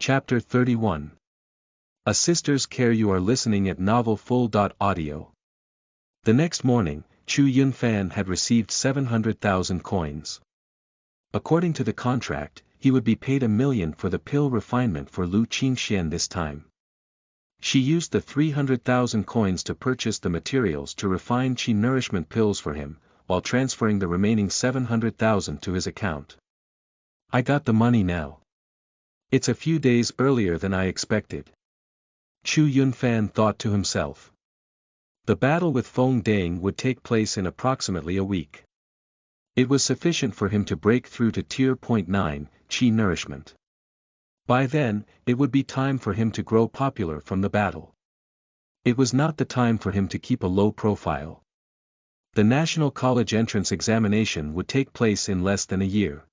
Chapter 31. A Sister's Care. You are listening at novelfull.audio. The next morning, Chu Yunfan had received 700,000 coins. According to the contract, he would be paid $1 million for the pill refinement for Lu Qingxian this time. She used the 300,000 coins to purchase the materials to refine Qi nourishment pills for him, while transferring the remaining 700,000 to his account. I got the money now. It's a few days earlier than I expected. Chu Yunfan thought to himself. The battle with Feng Dang would take place in approximately a week. It was sufficient for him to break through to Tier 9, Qi nourishment. By then, it would be time for him to grow popular from the battle. It was not the time for him to keep a low profile. The National College entrance examination would take place in less than a year.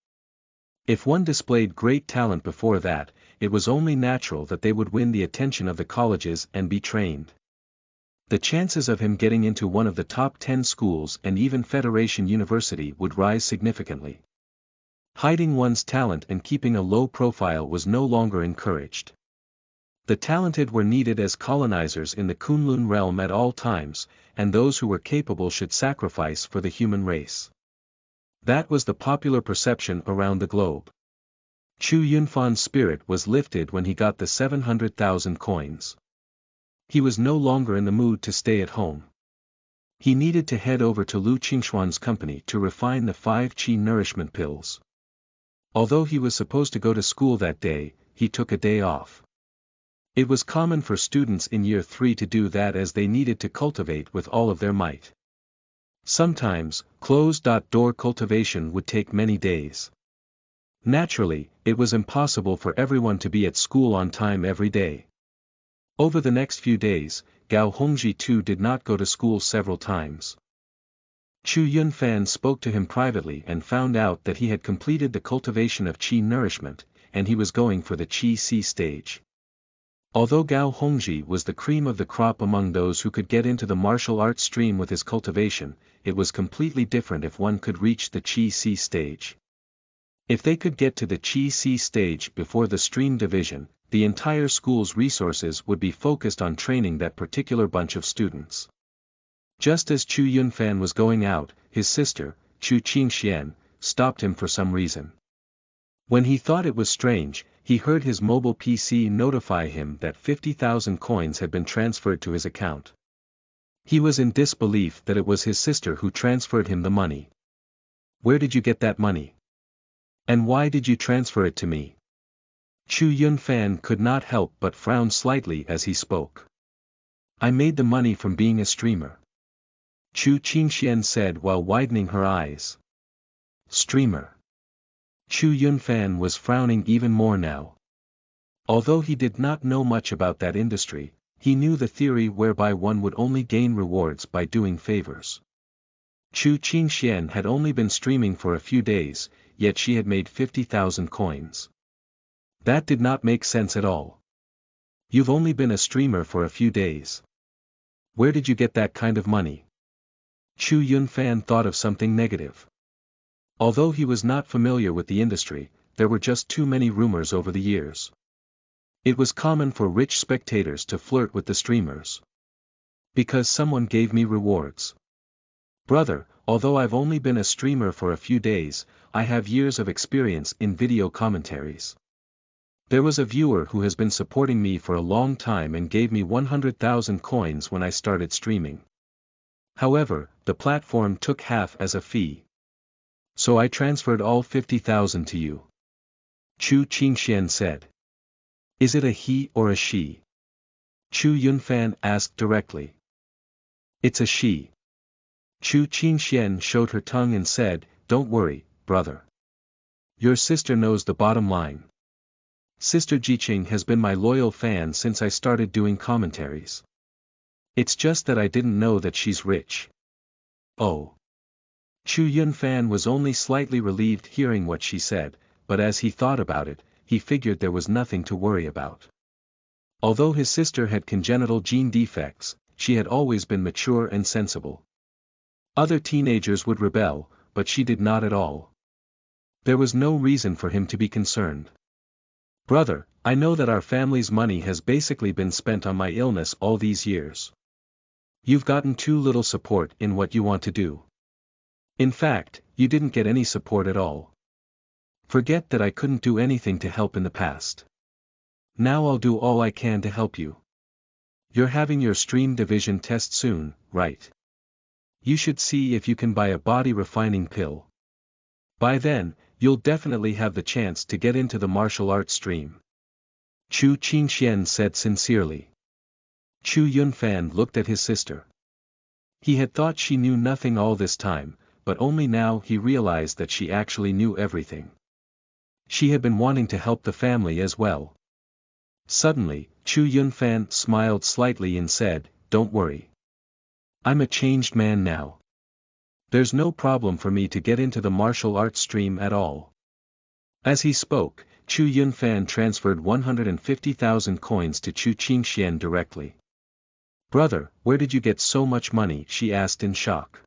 If one displayed great talent before that, it was only natural that they would win the attention of the colleges and be trained. The chances of him getting into one of the top 10 schools and even Federation University would rise significantly. Hiding one's talent and keeping a low profile was no longer encouraged. The talented were needed as colonizers in the Kunlun realm at all times, and those who were capable should sacrifice for the human race. That was the popular perception around the globe. Chu Yunfan's spirit was lifted when he got the 700,000 coins. He was no longer in the mood to stay at home. He needed to head over to Lu Qingxuan's company to refine the 5 Qi nourishment pills. Although he was supposed to go to school that day, he took a day off. It was common for students in Year 3 to do that as they needed to cultivate with all of their might. Sometimes, closed-door cultivation would take many days. Naturally, it was impossible for everyone to be at school on time every day. Over the next few days, Gao Hongji too did not go to school several times. Chu Yunfan spoke to him privately and found out that he had completed the cultivation of Qi nourishment, and he was going for the Qi C stage. Although Gao Hongji was the cream of the crop among those who could get into the martial arts stream with his cultivation, it was completely different if one could reach the Qi C stage. If they could get to the Qi C stage before the stream division, the entire school's resources would be focused on training that particular bunch of students. Just as Chu Yunfan was going out, his sister, Chu Qingxian, stopped him for some reason. When he thought it was strange, he heard his mobile PC notify him that 50,000 coins had been transferred to his account. He was in disbelief that it was his sister who transferred him the money. Where did you get that money? And why did you transfer it to me? Chu Yunfan could not help but frown slightly as he spoke. I made the money from being a streamer. Chu Qingxian said while widening her eyes. Streamer. Chu Yunfan was frowning even more now. Although he did not know much about that industry, he knew the theory whereby one would only gain rewards by doing favors. Chu Qingxian had only been streaming for a few days, yet she had made 50,000 coins. That did not make sense at all. You've only been a streamer for a few days. Where did you get that kind of money? Chu Yunfan thought of something negative. Although he was not familiar with the industry, there were just too many rumors over the years. It was common for rich spectators to flirt with the streamers. Because someone gave me rewards. Brother, although I've only been a streamer for a few days, I have years of experience in video commentaries. There was a viewer who has been supporting me for a long time and gave me 100,000 coins when I started streaming. However, the platform took half as a fee. So I transferred all 50,000 to you. Chu Qingxian said. Is it a he or a she? Chu Yunfan asked directly. It's a she. Chu Qingxian showed her tongue and said, Don't worry, brother. Your sister knows the bottom line. Sister Jiqing has been my loyal fan since I started doing commentaries. It's just that I didn't know that she's rich. Oh. Chu Yunfan was only slightly relieved hearing what she said, but as he thought about it, he figured there was nothing to worry about. Although his sister had congenital gene defects, she had always been mature and sensible. Other teenagers would rebel, but she did not at all. There was no reason for him to be concerned. Brother, I know that our family's money has basically been spent on my illness all these years. You've gotten too little support in what you want to do. In fact, you didn't get any support at all. Forget that I couldn't do anything to help in the past. Now I'll do all I can to help you. You're having your stream division test soon, right? You should see if you can buy a body refining pill. By then, you'll definitely have the chance to get into the martial arts stream. Chu Qingxian said sincerely. Chu Yunfan looked at his sister. He had thought she knew nothing all this time, but only now he realized that she actually knew everything. She had been wanting to help the family as well. Suddenly, Chu Yunfan smiled slightly and said, "Don't worry. I'm a changed man now. There's no problem for me to get into the martial arts stream at all." As he spoke, Chu Yunfan transferred 150,000 coins to Chu Qingxian directly. "Brother, where did you get so much money?" she asked in shock.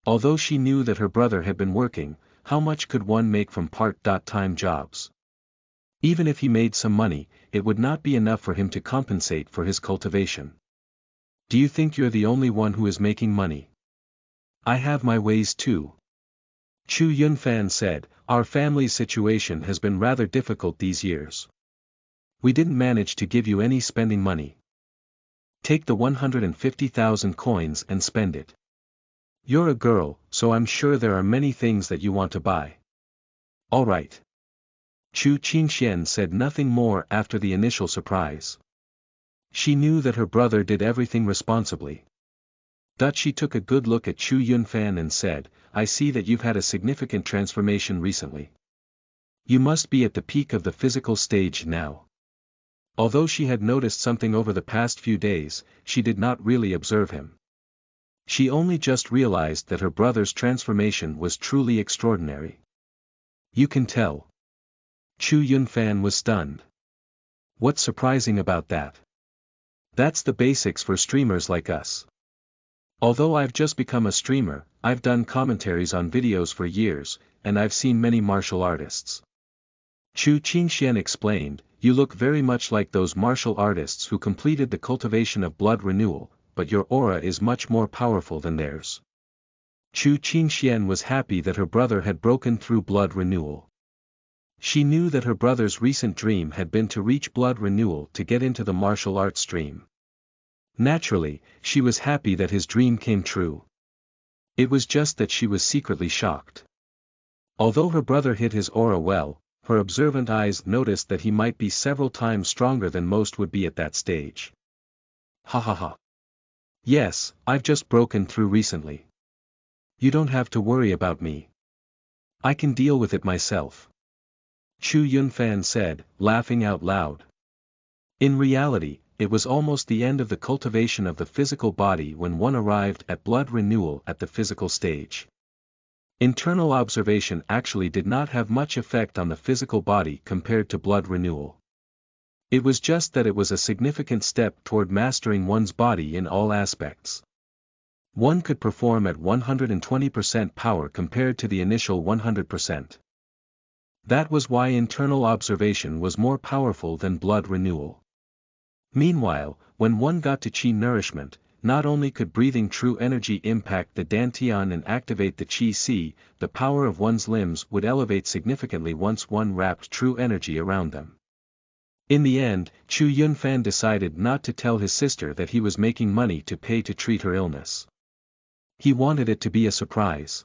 Although she knew that her brother had been working, how much could one make from part-time jobs? Even if he made some money, it would not be enough for him to compensate for his cultivation. "Do you think you're the only one who is making money? I have my ways too." Chu Yunfan said, "Our family's situation has been rather difficult these years. We didn't manage to give you any spending money. Take the 150,000 coins and spend it. You're a girl, so I'm sure there are many things that you want to buy." "All right." Chu Qingxian said nothing more after the initial surprise. She knew that her brother did everything responsibly. She took a good look at Chu Yunfan and said, "I see that you've had a significant transformation recently. You must be at the peak of the physical stage now." Although she had noticed something over the past few days, she did not really observe him. She only just realized that her brother's transformation was truly extraordinary. "You can tell." Chu Yunfan was stunned. "What's surprising about that? That's the basics for streamers like us. Although I've just become a streamer, I've done commentaries on videos for years, and I've seen many martial artists." Chu Qingxian explained, "You look very much like those martial artists who completed the cultivation of blood renewal, but your aura is much more powerful than theirs." Chu Qingxian was happy that her brother had broken through blood renewal. She knew that her brother's recent dream had been to reach blood renewal to get into the martial arts stream. Naturally, she was happy that his dream came true. It was just that she was secretly shocked. Although her brother hid his aura well, her observant eyes noticed that he might be several times stronger than most would be at that stage. "Ha ha ha. Yes, I've just broken through recently. You don't have to worry about me. I can deal with it myself." Chu Yunfan said, laughing out loud. In reality, it was almost the end of the cultivation of the physical body when one arrived at blood renewal at the physical stage. Internal observation actually did not have much effect on the physical body compared to blood renewal. It was just that it was a significant step toward mastering one's body in all aspects. One could perform at 120% power compared to the initial 100%. That was why internal observation was more powerful than blood renewal. Meanwhile, when one got to qi nourishment, not only could breathing true energy impact the dantian and activate the qi, the power of one's limbs would elevate significantly once one wrapped true energy around them. In the end, Chu Yunfan decided not to tell his sister that he was making money to pay to treat her illness. He wanted it to be a surprise.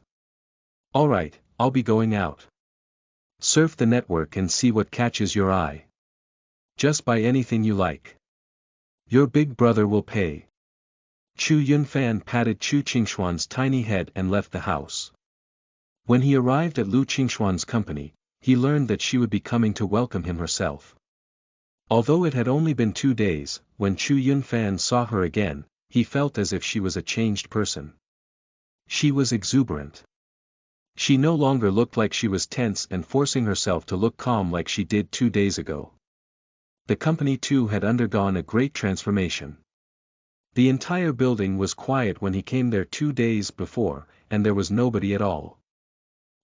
"All right, I'll be going out. Surf the network and see what catches your eye. Just buy anything you like. Your big brother will pay." Chu Yunfan patted Chu Qingxuan's tiny head and left the house. When he arrived at Lu Qingxuan's company, he learned that she would be coming to welcome him herself. Although it had only been 2 days, when Chu Yunfan saw her again, he felt as if she was a changed person. She was exuberant. She no longer looked like she was tense and forcing herself to look calm like she did 2 days ago. The company too had undergone a great transformation. The entire building was quiet when he came there 2 days before, and there was nobody at all.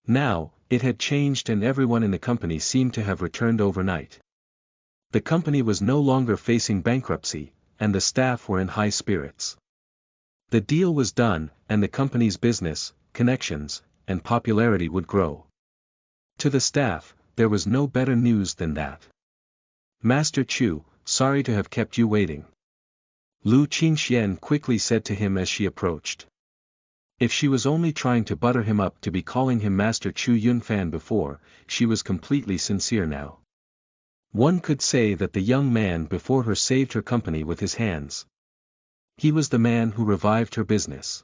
Now, it had changed and everyone in the company seemed to have returned overnight. The company was no longer facing bankruptcy, and the staff were in high spirits. The deal was done, and the company's business, connections, and popularity would grow. To the staff, there was no better news than that. Master Chu, sorry to have kept you waiting. Lu Qingxian quickly said to him as she approached. If she was only trying to butter him up to be calling him Master Chu Yunfan before, she was completely sincere now. One could say that the young man before her saved her company with his hands. He was the man who revived her business.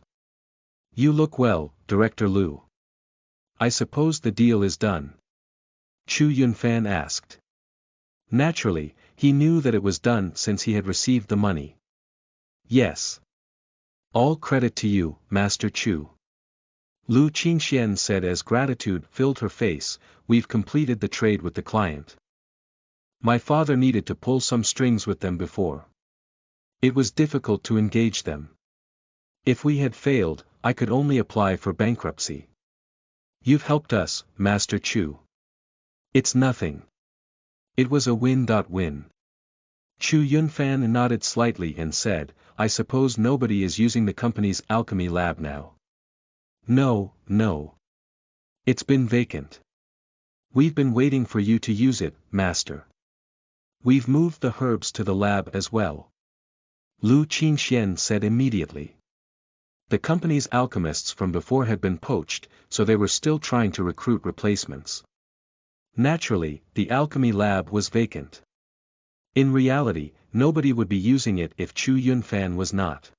You look well, Director Lu. I suppose the deal is done? Chu Yunfan asked. Naturally, he knew that it was done since he had received the money. Yes. All credit to you, Master Chu. Lu Qingxian said as gratitude filled her face, we've completed the trade with the client. My father needed to pull some strings with them before. It was difficult to engage them. If we had failed, I could only apply for bankruptcy. You've helped us, Master Chu. It's nothing. It was a win-win. Chu Yunfan nodded slightly and said, I suppose nobody is using the company's alchemy lab now. No. It's been vacant. We've been waiting for you to use it, Master. We've moved the herbs to the lab as well. Lu Qingxian said immediately. The company's alchemists from before had been poached, so they were still trying to recruit replacements. Naturally, the alchemy lab was vacant. In reality, nobody would be using it if Chu Yunfan was not.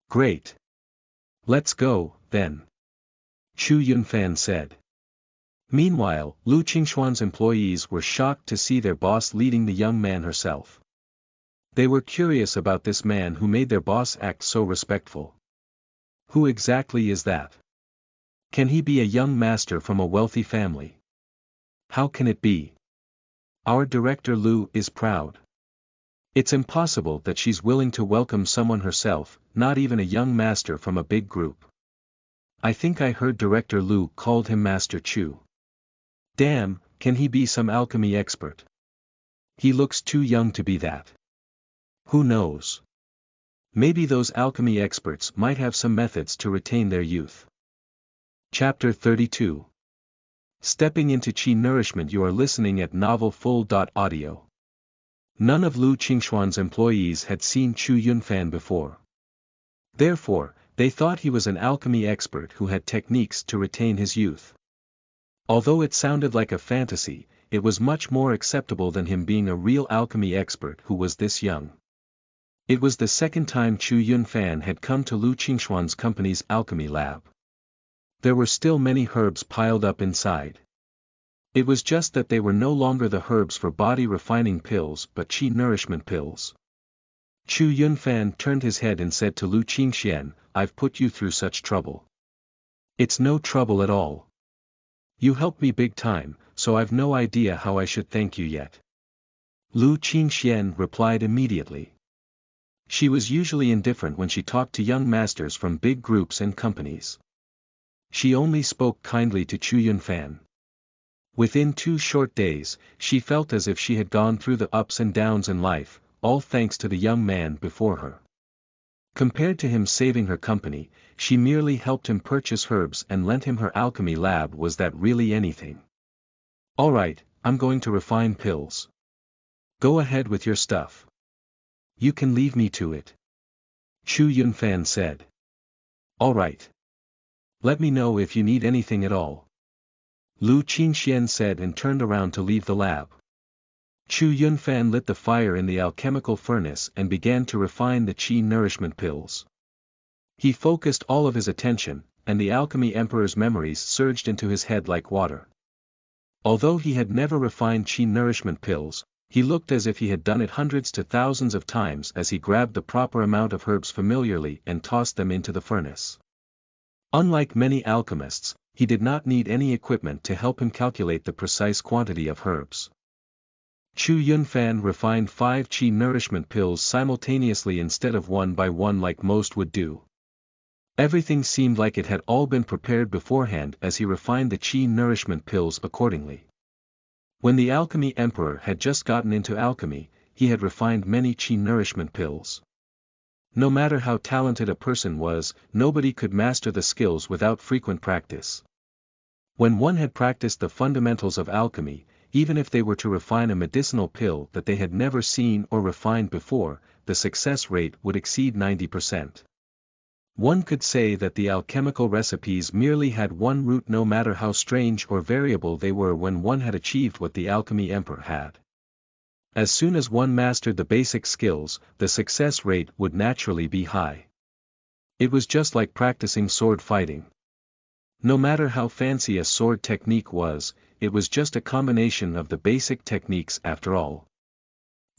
Great. Let's go, then. Chu Yunfan said. Meanwhile, Lu Qingxuan's employees were shocked to see their boss leading the young man herself. They were curious about this man who made their boss act so respectful. Who exactly is that? Can he be a young master from a wealthy family? How can it be? Our director Lu is proud. It's impossible that she's willing to welcome someone herself, not even a young master from a big group. I think I heard Director Lu called him Master Chu. Damn, can he be some alchemy expert? He looks too young to be that. Who knows? Maybe those alchemy experts might have some methods to retain their youth. Chapter 32. Stepping into Qi Nourishment. You are listening at novelfull.audio. None of Lu Qingxuan's employees had seen Chu Yunfan before. Therefore, they thought he was an alchemy expert who had techniques to retain his youth. Although it sounded like a fantasy, it was much more acceptable than him being a real alchemy expert who was this young. It was the second time Chu Yunfan had come to Lu Qingxuan's company's alchemy lab. There were still many herbs piled up inside. It was just that they were no longer the herbs for body refining pills but Qi nourishment pills. Chu Yunfan turned his head and said to Lu Qingxian, I've put you through such trouble. It's no trouble at all. You helped me big time, so I've no idea how I should thank you yet. Lu Qingxian replied immediately. She was usually indifferent when she talked to young masters from big groups and companies. She only spoke kindly to Chu Yunfan. Within 2 short days, she felt as if she had gone through the ups and downs in life, all thanks to the young man before her. Compared to him saving her company, she merely helped him purchase herbs and lent him her alchemy lab. Was that really anything? Alright, I'm going to refine pills. Go ahead with your stuff. You can leave me to it. Chu Yunfan said. Alright. Let me know if you need anything at all. Lu Qingxian said and turned around to leave the lab. Chu Yunfan lit the fire in the alchemical furnace and began to refine the Qi nourishment pills. He focused all of his attention, and the alchemy emperor's memories surged into his head like water. Although he had never refined Qi nourishment pills, he looked as if he had done it hundreds to thousands of times as he grabbed the proper amount of herbs familiarly and tossed them into the furnace. Unlike many alchemists, he did not need any equipment to help him calculate the precise quantity of herbs. Chu Yunfan refined 5 Qi nourishment pills simultaneously instead of one by one like most would do. Everything seemed like it had all been prepared beforehand as he refined the Qi nourishment pills accordingly. When the Alchemy Emperor had just gotten into alchemy, he had refined many qi nourishment pills. No matter how talented a person was, nobody could master the skills without frequent practice. When one had practiced the fundamentals of alchemy, even if they were to refine a medicinal pill that they had never seen or refined before, the success rate would exceed 90%. One could say that the alchemical recipes merely had one root no matter how strange or variable they were when one had achieved what the Alchemy Emperor had. As soon as one mastered the basic skills, the success rate would naturally be high. It was just like practicing sword fighting. No matter how fancy a sword technique was, it was just a combination of the basic techniques after all.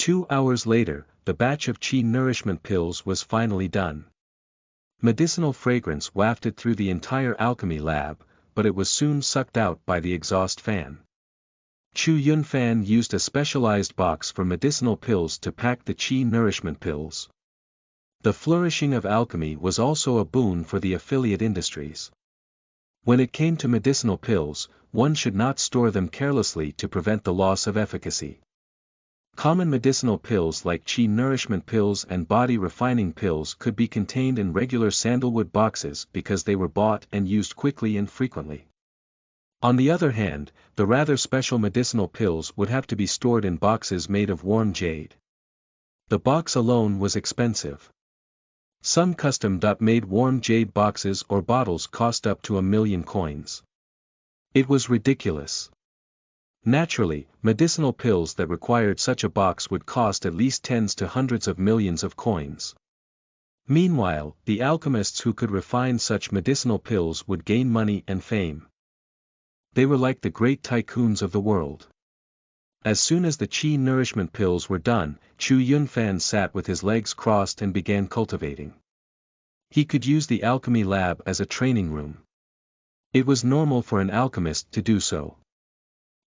2 hours later, the batch of qi nourishment pills was finally done. Medicinal fragrance wafted through the entire alchemy lab, but it was soon sucked out by the exhaust fan. Chu Yunfan used a specialized box for medicinal pills to pack the qi nourishment pills. The flourishing of alchemy was also a boon for the affiliate industries. When it came to medicinal pills, one should not store them carelessly to prevent the loss of efficacy. Common medicinal pills like qi nourishment pills and body refining pills could be contained in regular sandalwood boxes because they were bought and used quickly and frequently. On the other hand, the rather special medicinal pills would have to be stored in boxes made of warm jade. The box alone was expensive. Some custom-made warm jade boxes or bottles cost up to 1,000,000 coins. It was ridiculous. Naturally, medicinal pills that required such a box would cost at least tens to hundreds of millions of coins. Meanwhile, the alchemists who could refine such medicinal pills would gain money and fame. They were like the great tycoons of the world. As soon as the qi nourishment pills were done, Chu Yunfan sat with his legs crossed and began cultivating. He could use the alchemy lab as a training room. It was normal for an alchemist to do so.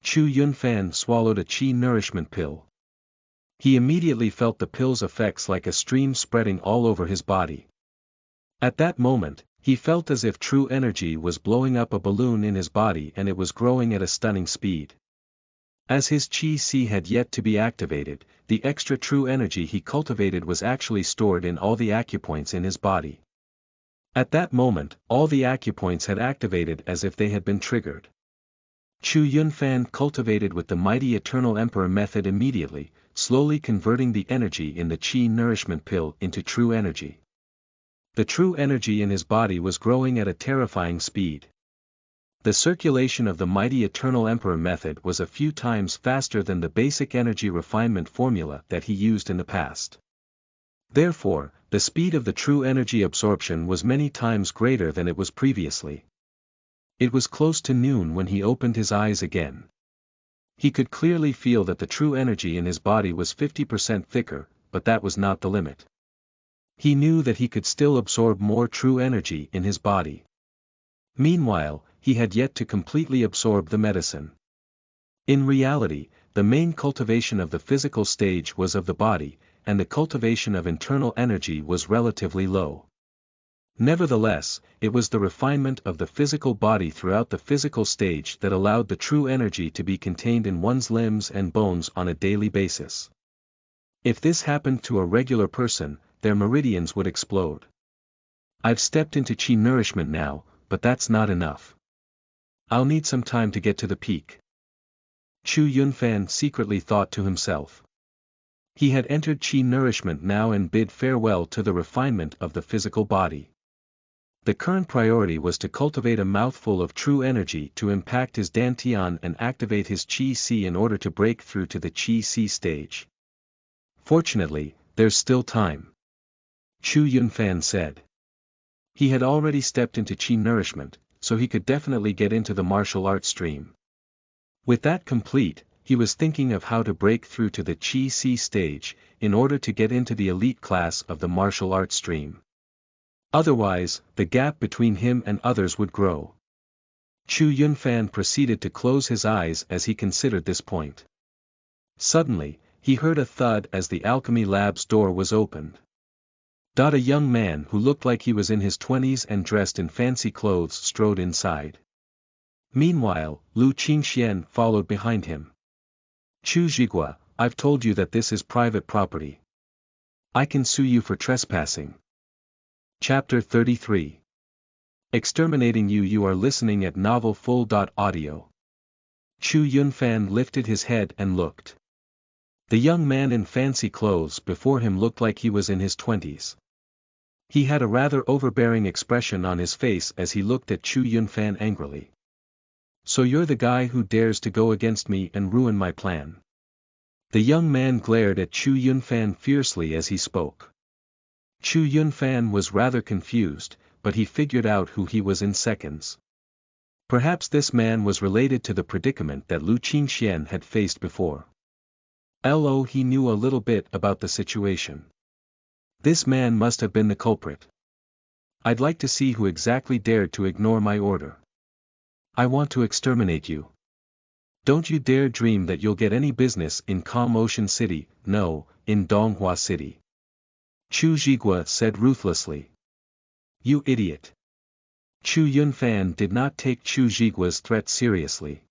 Chu Yunfan swallowed a qi nourishment pill. He immediately felt the pill's effects like a stream spreading all over his body. At that moment, he felt as if true energy was blowing up a balloon in his body and it was growing at a stunning speed. As his qi had yet to be activated, the extra true energy he cultivated was actually stored in all the acupoints in his body. At that moment, all the acupoints had activated as if they had been triggered. Chu Yunfan cultivated with the mighty Eternal Emperor method immediately, slowly converting the energy in the qi nourishment pill into true energy. The true energy in his body was growing at a terrifying speed. The circulation of the mighty Eternal Emperor method was a few times faster than the basic energy refinement formula that he used in the past. Therefore, the speed of the true energy absorption was many times greater than it was previously. It was close to noon when he opened his eyes again. He could clearly feel that the true energy in his body was 50% thicker, but that was not the limit. He knew that he could still absorb more true energy in his body. Meanwhile, he had yet to completely absorb the medicine. In reality, the main cultivation of the physical stage was of the body, and the cultivation of internal energy was relatively low. Nevertheless, it was the refinement of the physical body throughout the physical stage that allowed the true energy to be contained in one's limbs and bones on a daily basis. If this happened to a regular person, their meridians would explode. I've stepped into qi nourishment now, but that's not enough. I'll need some time to get to the peak. Chu Yunfan secretly thought to himself. He had entered qi nourishment now and bid farewell to the refinement of the physical body. The current priority was to cultivate a mouthful of true energy to impact his dantian and activate his qi in order to break through to the qi stage. Fortunately, there's still time. Chu Yunfan said. He had already stepped into qi nourishment, so he could definitely get into the martial arts stream. With that complete, he was thinking of how to break through to the qi stage, in order to get into the elite class of the martial arts stream. Otherwise, the gap between him and others would grow. Chu Yunfan proceeded to close his eyes as he considered this point. Suddenly, he heard a thud as the alchemy lab's door was opened. A young man who looked like he was in his 20s and dressed in fancy clothes strode inside. Meanwhile, Lu Qingxian followed behind him. Chu Zhigua, I've told you that this is private property. I can sue you for trespassing. Chapter 33. Exterminating you. You are listening at Novel Full. Audio. Chu Yunfan lifted his head and looked. The young man in fancy clothes before him looked like he was in his 20s. He had a rather overbearing expression on his face as he looked at Chu Yunfan angrily. So you're the guy who dares to go against me and ruin my plan. The young man glared at Chu Yunfan fiercely as he spoke. Chu Yunfan was rather confused, but he figured out who he was in seconds. Perhaps this man was related to the predicament that Lu Qingxian had faced before. He knew a little bit about the situation. This man must have been the culprit. I'd like to see who exactly dared to ignore my order. I want to exterminate you. Don't you dare dream that you'll get any business in Calm Ocean City, no, in Donghua City. Chu Zhigua said ruthlessly. You idiot. Chu Yunfan did not take Chu Zhigua's threat seriously.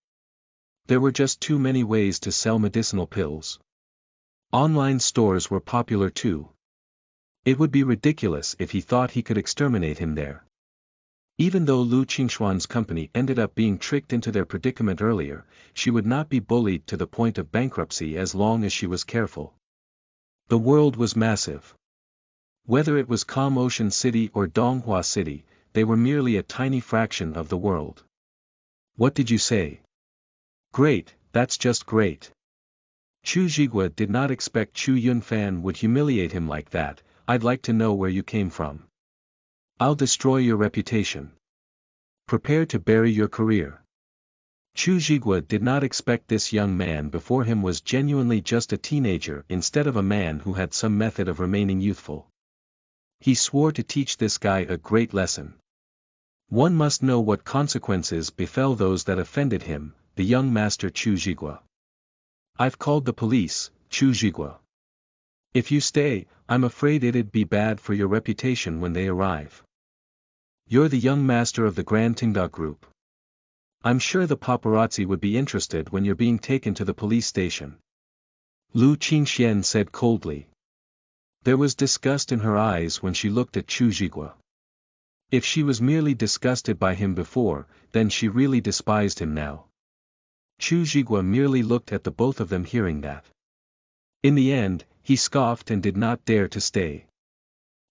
There were just too many ways to sell medicinal pills. Online stores were popular too. It would be ridiculous if he thought he could exterminate him there. Even though Lu Qingshuan's company ended up being tricked into their predicament earlier, she would not be bullied to the point of bankruptcy as long as she was careful. The world was massive. Whether it was Calm Ocean City or Donghua City, they were merely a tiny fraction of the world. What did you say? Great, that's just great. Chu Zhigua did not expect Chu Yunfan would humiliate him like that. I'd like to know where you came from. I'll destroy your reputation. Prepare to bury your career. Chu Zhigua did not expect this young man before him was genuinely just a teenager instead of a man who had some method of remaining youthful. He swore to teach this guy a great lesson. One must know what consequences befell those that offended him, the young master Chu Zhigua. I've called the police, Chu Zhigua. If you stay, I'm afraid it'd be bad for your reputation when they arrive. You're the young master of the Grand Tingda Group. I'm sure the paparazzi would be interested when you're being taken to the police station. Lu Qingxian said coldly. There was disgust in her eyes when she looked at Chu Zhigua. If she was merely disgusted by him before, then she really despised him now. Chu Zhigua merely looked at the both of them hearing that. In the end, he scoffed and did not dare to stay.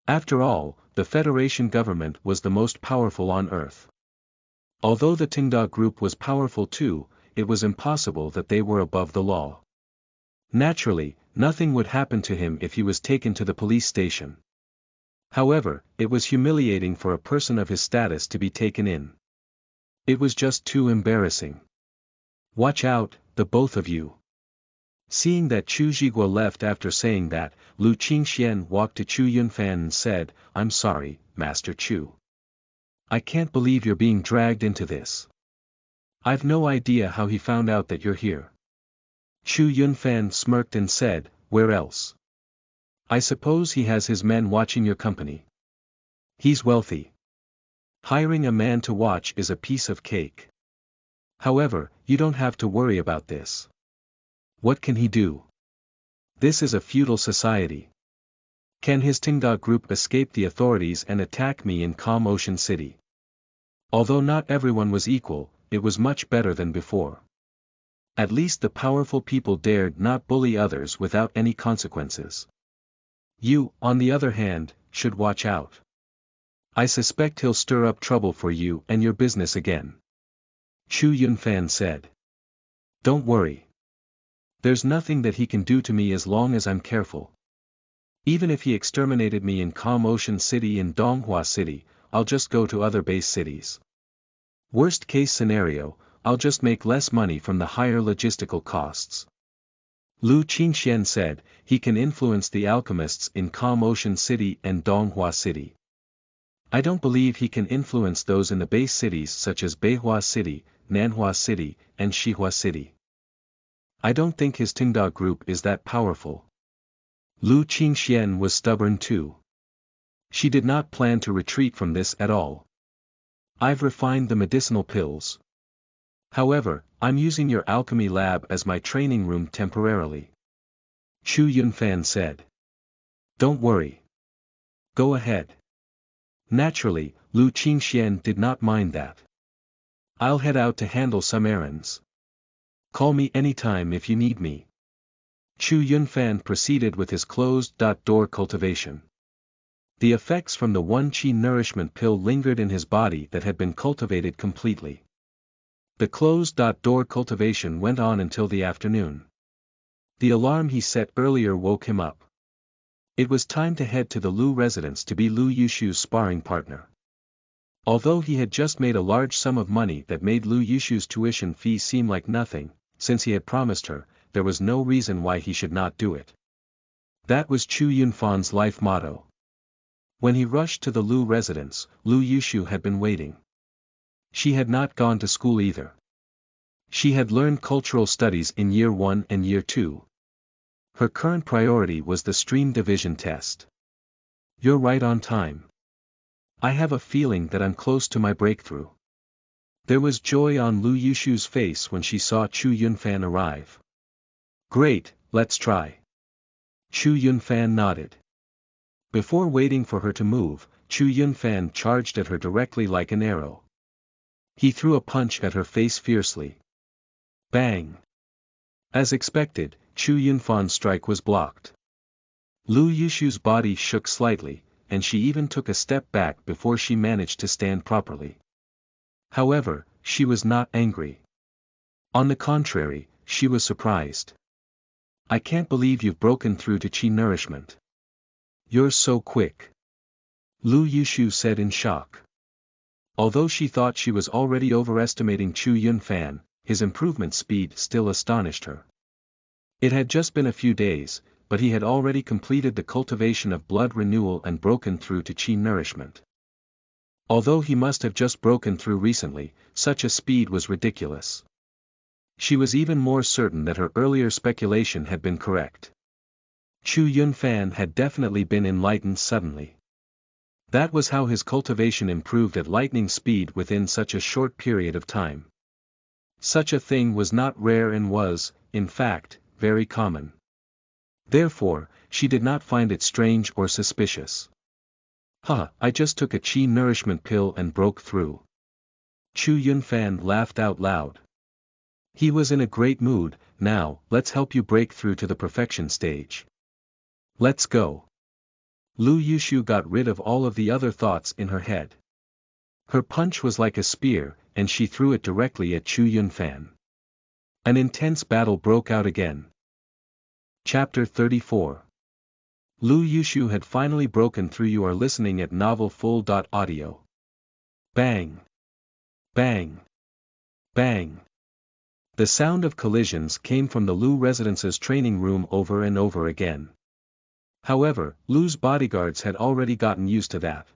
After all, the Federation government was the most powerful on Earth. Although the Tingda group was powerful too, it was impossible that they were above the law. Naturally, nothing would happen to him if he was taken to the police station. However, it was humiliating for a person of his status to be taken in. It was just too embarrassing. Watch out, the both of you. Seeing that Chu Zhigua left after saying that, Lu Qingxian walked to Chu Yunfan and said, I'm sorry, Master Chu. I can't believe you're being dragged into this. I've no idea how he found out that you're here. Chu Yunfan smirked and said, where else? I suppose he has his men watching your company. He's wealthy. Hiring a man to watch is a piece of cake. However, you don't have to worry about this. What can he do? This is a feudal society. Can his Tingda group escape the authorities and attack me in Calm Ocean City? Although not everyone was equal, it was much better than before. At least the powerful people dared not bully others without any consequences. You, on the other hand, should watch out. I suspect he'll stir up trouble for you and your business again. Chu Yunfan said. Don't worry. There's nothing that he can do to me as long as I'm careful. Even if he exterminated me in Calm Ocean City and Donghua City, I'll just go to other base cities. Worst case scenario, I'll just make less money from the higher logistical costs. Lu Qingxian said, he can influence the alchemists in Calm Ocean City and Donghua City. I don't believe he can influence those in the base cities such as Beihua City, Nanhua City, and Shihua City. I don't think his Tingda group is that powerful. Lu Qingxian was stubborn too. She did not plan to retreat from this at all. I've refined the medicinal pills. However, I'm using your alchemy lab as my training room temporarily. Chu Yunfan said. Don't worry. Go ahead. Naturally, Lu Qingxian did not mind that. I'll head out to handle some errands. Call me anytime if you need me. Chu Yunfan proceeded with his closed-door cultivation. The effects from the 1 qi nourishment pill lingered in his body that had been cultivated completely. The closed-door cultivation went on until the afternoon. The alarm he set earlier woke him up. It was time to head to the Lu residence to be Lu Yushu's sparring partner. Although he had just made a large sum of money that made Lu Yushu's tuition fee seem like nothing, since he had promised her, there was no reason why he should not do it. That was Chu Yunfan's life motto. When he rushed to the Lu residence, Lu Yushu had been waiting. She had not gone to school either. She had learned cultural studies in year 1 and year 2. Her current priority was the stream division test. You're right on time. I have a feeling that I'm close to my breakthrough. There was joy on Lu Yushu's face when she saw Chu Yunfan arrive. Great, let's try. Chu Yunfan nodded. Before waiting for her to move, Chu Yunfan charged at her directly like an arrow. He threw a punch at her face fiercely. Bang! As expected, Chu Yunfan's strike was blocked. Lu Yushu's body shook slightly, and she even took a step back before she managed to stand properly. However, she was not angry. On the contrary, she was surprised. I can't believe you've broken through to qi nourishment. You're so quick. Lu Yushu said in shock. Although she thought she was already overestimating Chu Yunfan, his improvement speed still astonished her. It had just been a few days, but he had already completed the cultivation of blood renewal and broken through to qi nourishment. Although he must have just broken through recently, such a speed was ridiculous. She was even more certain that her earlier speculation had been correct. Chu Yunfan had definitely been enlightened suddenly. That was how his cultivation improved at lightning speed within such a short period of time. Such a thing was not rare and was, in fact, very common. Therefore, she did not find it strange or suspicious. I just took a qi nourishment pill and broke through. Chu Yunfan laughed out loud. He was in a great mood. Now, let's help you break through to the perfection stage. Let's go. Lu Yushu got rid of all of the other thoughts in her head. Her punch was like a spear, and she threw it directly at Chu Yunfan. An intense battle broke out again. Chapter 34. Lu Yushu had finally broken through. You are listening at novelfull.audio. Bang! Bang! Bang! The sound of collisions came from the Lu residence's training room over and over again. However, Lu's bodyguards had already gotten used to that.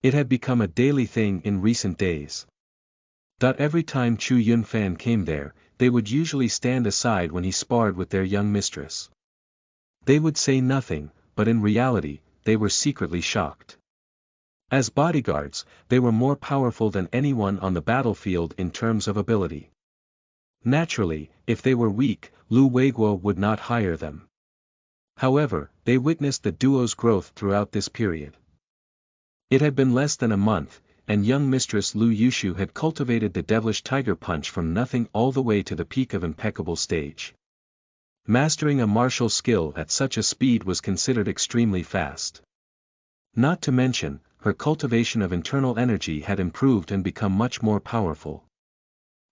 It had become a daily thing in recent days. Every time Chu Yunfan came there, they would usually stand aside when he sparred with their young mistress. They would say nothing, but in reality, they were secretly shocked. As bodyguards, they were more powerful than anyone on the battlefield in terms of ability. Naturally, if they were weak, Lu Weiguo would not hire them. However, they witnessed the duo's growth throughout this period. It had been less than a month, and young mistress Lu Yushu had cultivated the devilish tiger punch from nothing all the way to the peak of impeccable stage. Mastering a martial skill at such a speed was considered extremely fast. Not to mention, her cultivation of internal energy had improved and become much more powerful.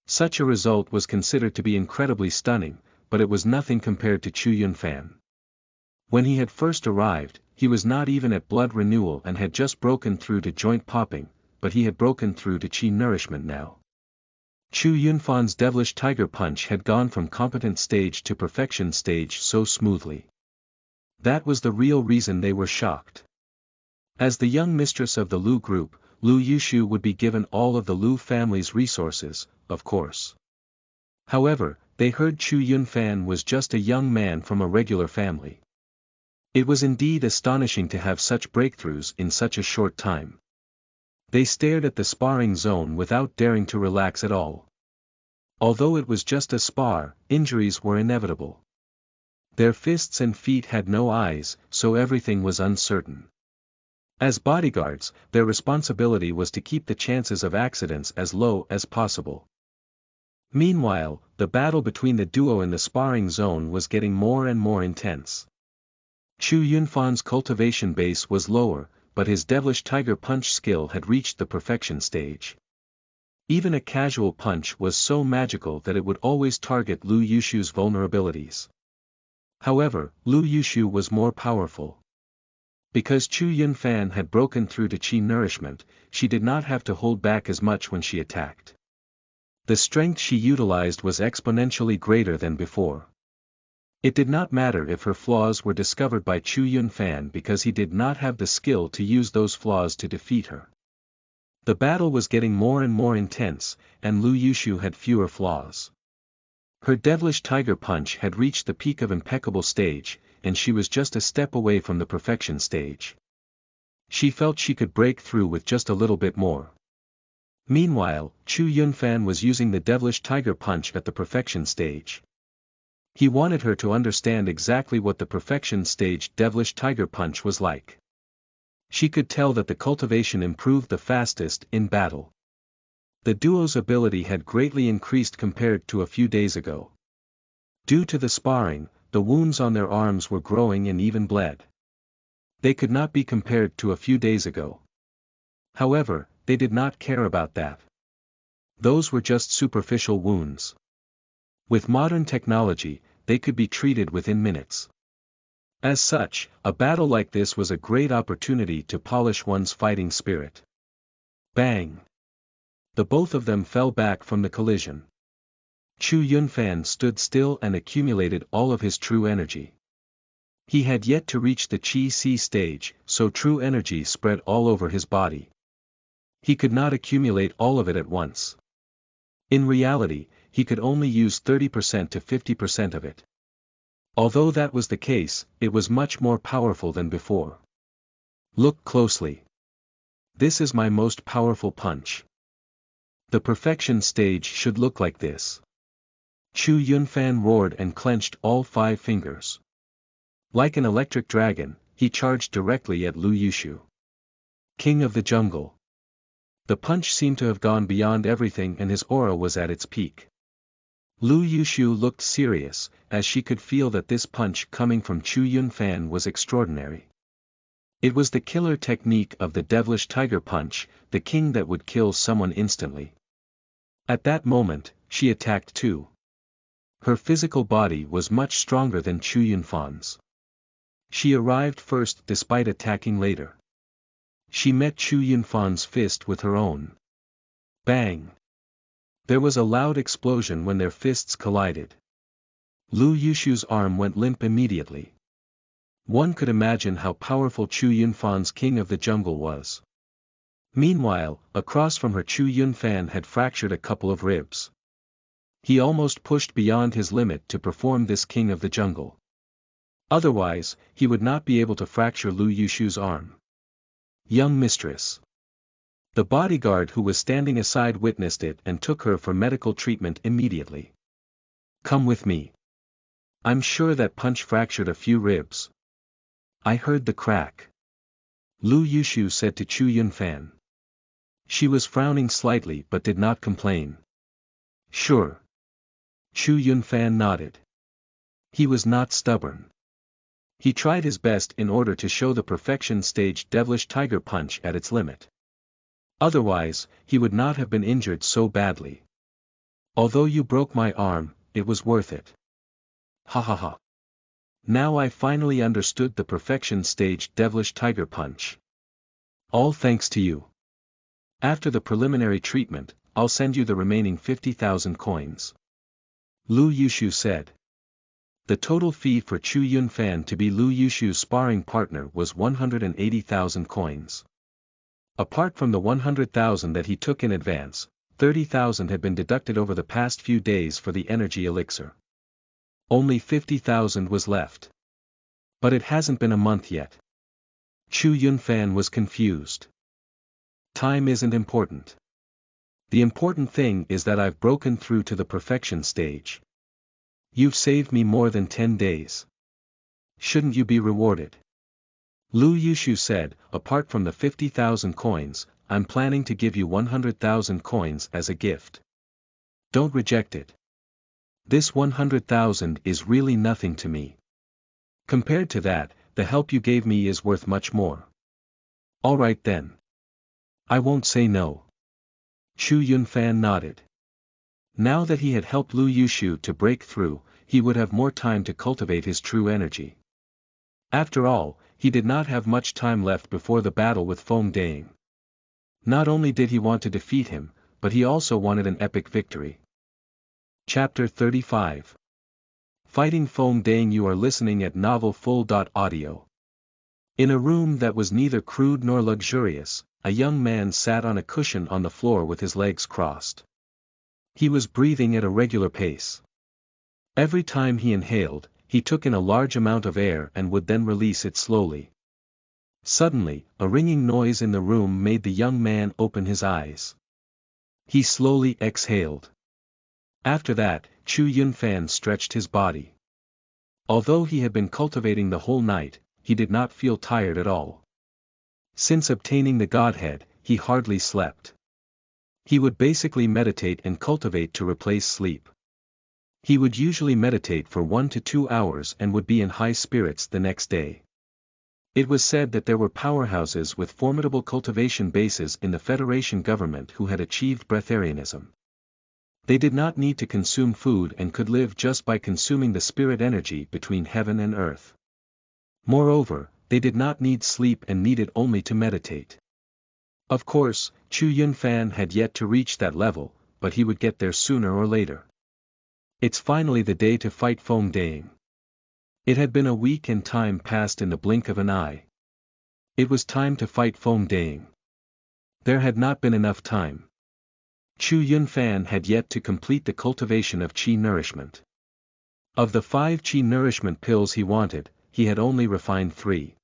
Such a result was considered to be incredibly stunning, but it was nothing compared to Chu Yunfan. When he had first arrived, he was not even at blood renewal and had just broken through to joint popping, but he had broken through to qi nourishment now. Chu Yunfan's devilish tiger punch had gone from competent stage to perfection stage so smoothly. That was the real reason they were shocked. As the young mistress of the Lu group, Lu Yushu would be given all of the Lu family's resources, of course. However, they heard Chu Yunfan was just a young man from a regular family. It was indeed astonishing to have such breakthroughs in such a short time. They stared at the sparring zone without daring to relax at all. Although it was just a spar, injuries were inevitable. Their fists and feet had no eyes, so everything was uncertain. As bodyguards, their responsibility was to keep the chances of accidents as low as possible. Meanwhile, the battle between the duo in the sparring zone was getting more and more intense. Chu Yunfan's cultivation base was lower, but his devilish tiger punch skill had reached the perfection stage. Even a casual punch was so magical that it would always target Lu Yushu's vulnerabilities. However, Lu Yushu was more powerful. Because Chu Yunfan had broken through to Qi nourishment, she did not have to hold back as much when she attacked. The strength she utilized was exponentially greater than before. It did not matter if her flaws were discovered by Chu Yunfan because he did not have the skill to use those flaws to defeat her. The battle was getting more and more intense, and Lu Yushu had fewer flaws. Her devilish tiger punch had reached the peak of impeccable stage, and she was just a step away from the perfection stage. She felt she could break through with just a little bit more. Meanwhile, Chu Yunfan was using the devilish tiger punch at the perfection stage. He wanted her to understand exactly what the perfection stage devilish tiger punch was like. She could tell that the cultivation improved the fastest in battle. The duo's ability had greatly increased compared to a few days ago. Due to the sparring, the wounds on their arms were growing and even bled. They could not be compared to a few days ago. However, they did not care about that. Those were just superficial wounds. With modern technology, they could be treated within minutes. As such, a battle like this was a great opportunity to polish one's fighting spirit. Bang! The both of them fell back from the collision. Chu Yunfan stood still and accumulated all of his true energy. He had yet to reach the Qi C stage, so true energy spread all over his body. He could not accumulate all of it at once. In reality, he could only use 30% to 50% of it. Although that was the case, it was much more powerful than before. Look closely. This is my most powerful punch. The perfection stage should look like this. Chu Yunfan roared and clenched all 5 fingers. Like an electric dragon, he charged directly at Lu Yushu. King of the jungle. The punch seemed to have gone beyond everything and his aura was at its peak. Lu Yushu looked serious, as she could feel that this punch coming from Chu Yunfan was extraordinary. It was the killer technique of the devilish tiger punch, the king that would kill someone instantly. At that moment, she attacked too. Her physical body was much stronger than Chu Yunfan's. She arrived first despite attacking later. She met Chu Yunfan's fist with her own. Bang! There was a loud explosion when their fists collided. Lu Yushu's arm went limp immediately. One could imagine how powerful Chu Yunfan's king of the jungle was. Meanwhile, across from her Chu Yunfan had fractured a couple of ribs. He almost pushed beyond his limit to perform this king of the jungle. Otherwise, he would not be able to fracture Lu Yushu's arm. Young mistress. The bodyguard who was standing aside witnessed it and took her for medical treatment immediately. Come with me. I'm sure that punch fractured a few ribs. I heard the crack. Lu Yushu said to Chu Yunfan. She was frowning slightly but did not complain. Sure. Chu Yunfan nodded. He was not stubborn. He tried his best in order to show the perfection stage devilish tiger punch at its limit. Otherwise, he would not have been injured so badly. Although you broke my arm, it was worth it. Ha ha ha. Now I finally understood the perfection stage devilish tiger punch. All thanks to you. After the preliminary treatment, I'll send you the remaining 50,000 coins. Lu Yushu said. The total fee for Chu Yunfan to be Lu Yushu's sparring partner was 180,000 coins. Apart from the 100,000 that he took in advance, 30,000 had been deducted over the past few days for the energy elixir. Only 50,000 was left. But it hasn't been a month yet. Chu Yunfan was confused. Time isn't important. The important thing is that I've broken through to the perfection stage. You've saved me more than 10 days. Shouldn't you be rewarded? Lu Yushu said, apart from the 50,000 coins, I'm planning to give you 100,000 coins as a gift. Don't reject it. This 100,000 is really nothing to me. Compared to that, the help you gave me is worth much more. Alright then. I won't say no. Chu Yunfan nodded. Now that he had helped Lu Yushu to break through, he would have more time to cultivate his true energy. After all, he did not have much time left before the battle with Feng Dang. Not only did he want to defeat him, but he also wanted an epic victory. Chapter 35. Fighting Feng Dang. You are listening at Novel Full.audio. In a room that was neither crude nor luxurious, a young man sat on a cushion on the floor with his legs crossed. He was breathing at a regular pace. Every time he inhaled, he took in a large amount of air and would then release it slowly. Suddenly, a ringing noise in the room made the young man open his eyes. He slowly exhaled. After that, Chu Yunfan stretched his body. Although he had been cultivating the whole night, he did not feel tired at all. Since obtaining the Godhead, he hardly slept. He would basically meditate and cultivate to replace sleep. He would usually meditate for 1 to 2 hours and would be in high spirits the next day. It was said that there were powerhouses with formidable cultivation bases in the Federation government who had achieved breatharianism. They did not need to consume food and could live just by consuming the spirit energy between heaven and earth. Moreover, they did not need sleep and needed only to meditate. Of course, Chu Yunfan had yet to reach that level, but he would get there sooner or later. It's finally the day to fight Feng Dang. It had been a week and time passed in the blink of an eye. It was time to fight Feng Dang. There had not been enough time. Chu Yunfan had yet to complete the cultivation of qi nourishment. Of the 5 qi nourishment pills he wanted, he had only refined 3.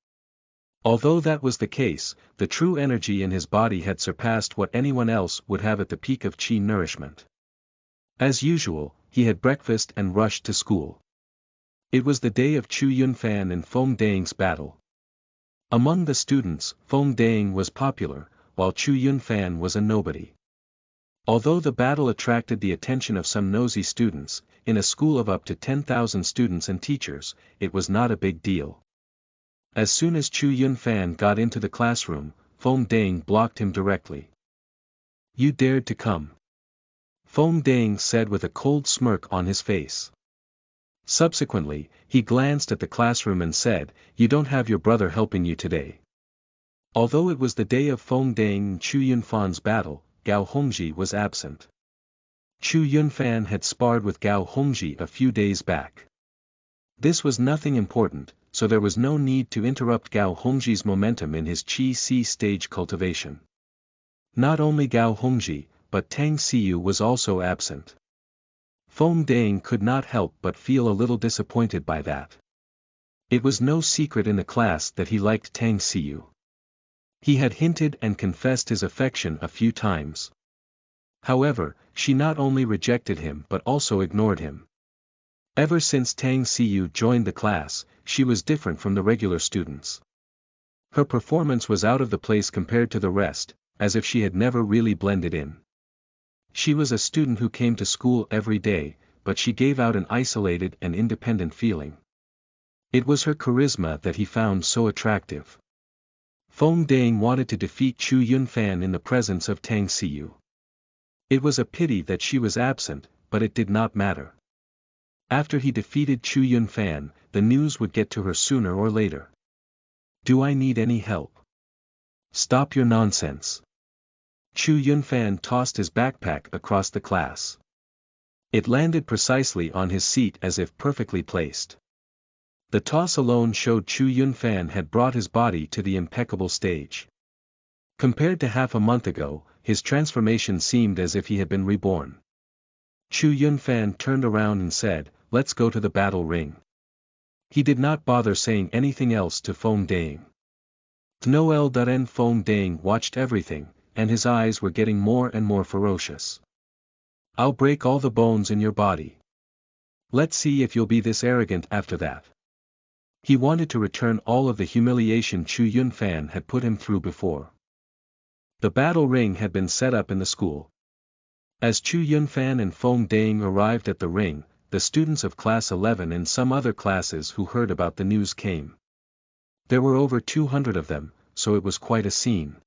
Although that was the case, the true energy in his body had surpassed what anyone else would have at the peak of qi nourishment. As usual, he had breakfast and rushed to school. It was the day of Chu Yunfan and Feng Dang's battle. Among the students, Feng Dang was popular, while Chu Yunfan was a nobody. Although the battle attracted the attention of some nosy students, in a school of up to 10,000 students and teachers, it was not a big deal. As soon as Chu Yunfan got into the classroom, Feng Dang blocked him directly. You dared to come. Feng Dang said with a cold smirk on his face. Subsequently, he glanced at the classroom and said, You don't have your brother helping you today. Although it was the day of Feng Dang and Chu Yunfan's battle, Gao Hongji was absent. Chu Yunfan had sparred with Gao Hongji a few days back. This was nothing important, so there was no need to interrupt Gao Hongji's momentum in his Qi Si stage cultivation. Not only Gao Hongji, but Tang Xiyu was also absent. Feng Dang could not help but feel a little disappointed by that. It was no secret in the class that he liked Tang Xiyu. He had hinted and confessed his affection a few times. However, she not only rejected him but also ignored him. Ever since Tang Xiyu joined the class, she was different from the regular students. Her performance was out of the place compared to the rest, as if she had never really blended in. She was a student who came to school every day, but she gave out an isolated and independent feeling. It was her charisma that he found so attractive. Feng Dang wanted to defeat Chu Yunfan in the presence of Tang Xiyu. It was a pity that she was absent, but it did not matter. After he defeated Chu Yunfan, the news would get to her sooner or later. Do I need any help? Stop your nonsense. Chu Yunfan tossed his backpack across the class. It landed precisely on his seat as if perfectly placed. The toss alone showed Chu Yunfan had brought his body to the impeccable stage. Compared to half a month ago, his transformation seemed as if he had been reborn. Chu Yunfan turned around and said, Let's go to the battle ring. He did not bother saying anything else to Feng Dang. Noel Daren Feng Dang watched everything, and his eyes were getting more and more ferocious. "I'll break all the bones in your body. Let's see if you'll be this arrogant after that." He wanted to return all of the humiliation Chu Yunfan had put him through before. The battle ring had been set up in the school. As Chu Yunfan and Feng Dang arrived at the ring, the students of Class 11 and some other classes who heard about the news came. There were over 200 of them, so it was quite a scene.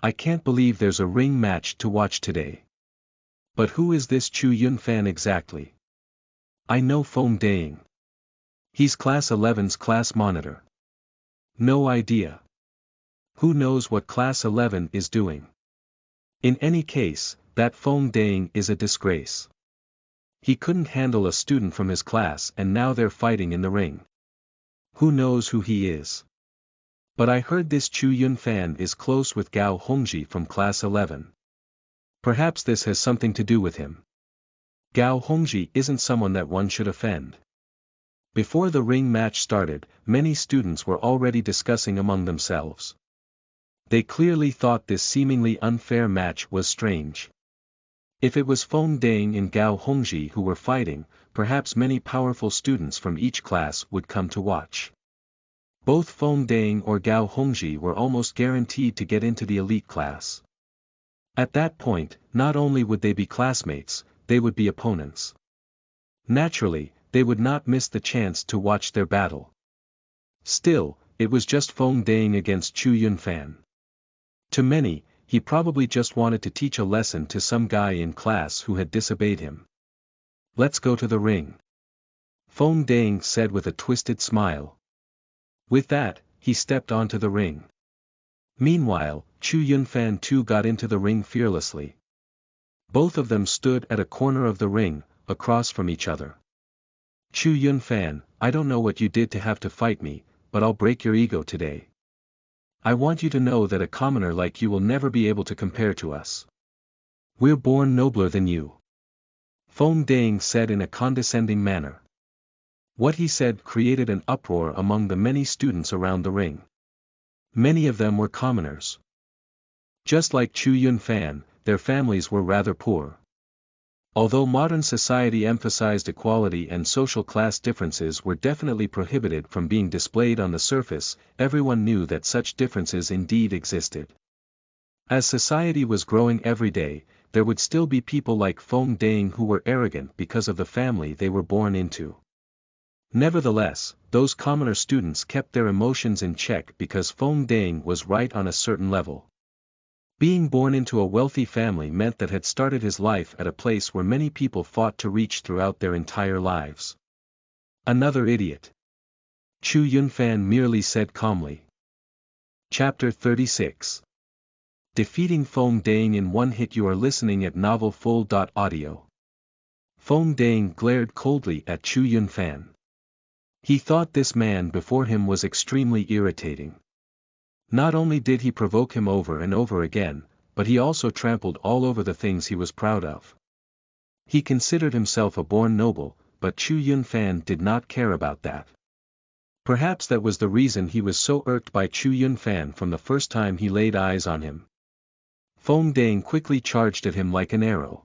"I can't believe there's a ring match to watch today. But who is this Chu Yunfan exactly? I know Feng Dang. He's Class 11's class monitor." "No idea. Who knows what Class 11 is doing? In any case, that Feng Dang is a disgrace. He couldn't handle a student from his class and now they're fighting in the ring. Who knows who he is? But I heard this Chu Yunfan is close with Gao Hongji from Class 11. Perhaps this has something to do with him. Gao Hongji isn't someone that one should offend." Before the ring match started, many students were already discussing among themselves. They clearly thought this seemingly unfair match was strange. If it was Feng Dang and Gao Hongji who were fighting, perhaps many powerful students from each class would come to watch. Both Feng Dang or Gao Hongji were almost guaranteed to get into the elite class. At that point, not only would they be classmates, they would be opponents. Naturally, they would not miss the chance to watch their battle. Still, it was just Feng Dang against Chu Yunfan. To many, he probably just wanted to teach a lesson to some guy in class who had disobeyed him. "Let's go to the ring," Feng Dang said with a twisted smile. With that, he stepped onto the ring. Meanwhile, Chu Yunfan too got into the ring fearlessly. Both of them stood at a corner of the ring, across from each other. "Chu Yunfan, I don't know what you did to have to fight me, but I'll break your ego today. I want you to know that a commoner like you will never be able to compare to us. We're born nobler than you," Feng Dang said in a condescending manner. What he said created an uproar among the many students around the ring. Many of them were commoners. Just like Chu Yunfan, their families were rather poor. Although modern society emphasized equality and social class differences were definitely prohibited from being displayed on the surface, everyone knew that such differences indeed existed. As society was growing every day, there would still be people like Feng Dang who were arrogant because of the family they were born into. Nevertheless, those commoner students kept their emotions in check because Feng Dang was right on a certain level. Being born into a wealthy family meant that had started his life at a place where many people fought to reach throughout their entire lives. "Another idiot," Chu Yunfan merely said calmly. Chapter 36. Defeating Feng Dang in one hit. You are listening at novelfull.audio. Feng Dang glared coldly at Chu Yunfan. He thought this man before him was extremely irritating. Not only did he provoke him over and over again, but he also trampled all over the things he was proud of. He considered himself a born noble, but Chu Yunfan did not care about that. Perhaps that was the reason he was so irked by Chu Yunfan from the first time he laid eyes on him. Feng Dang quickly charged at him like an arrow.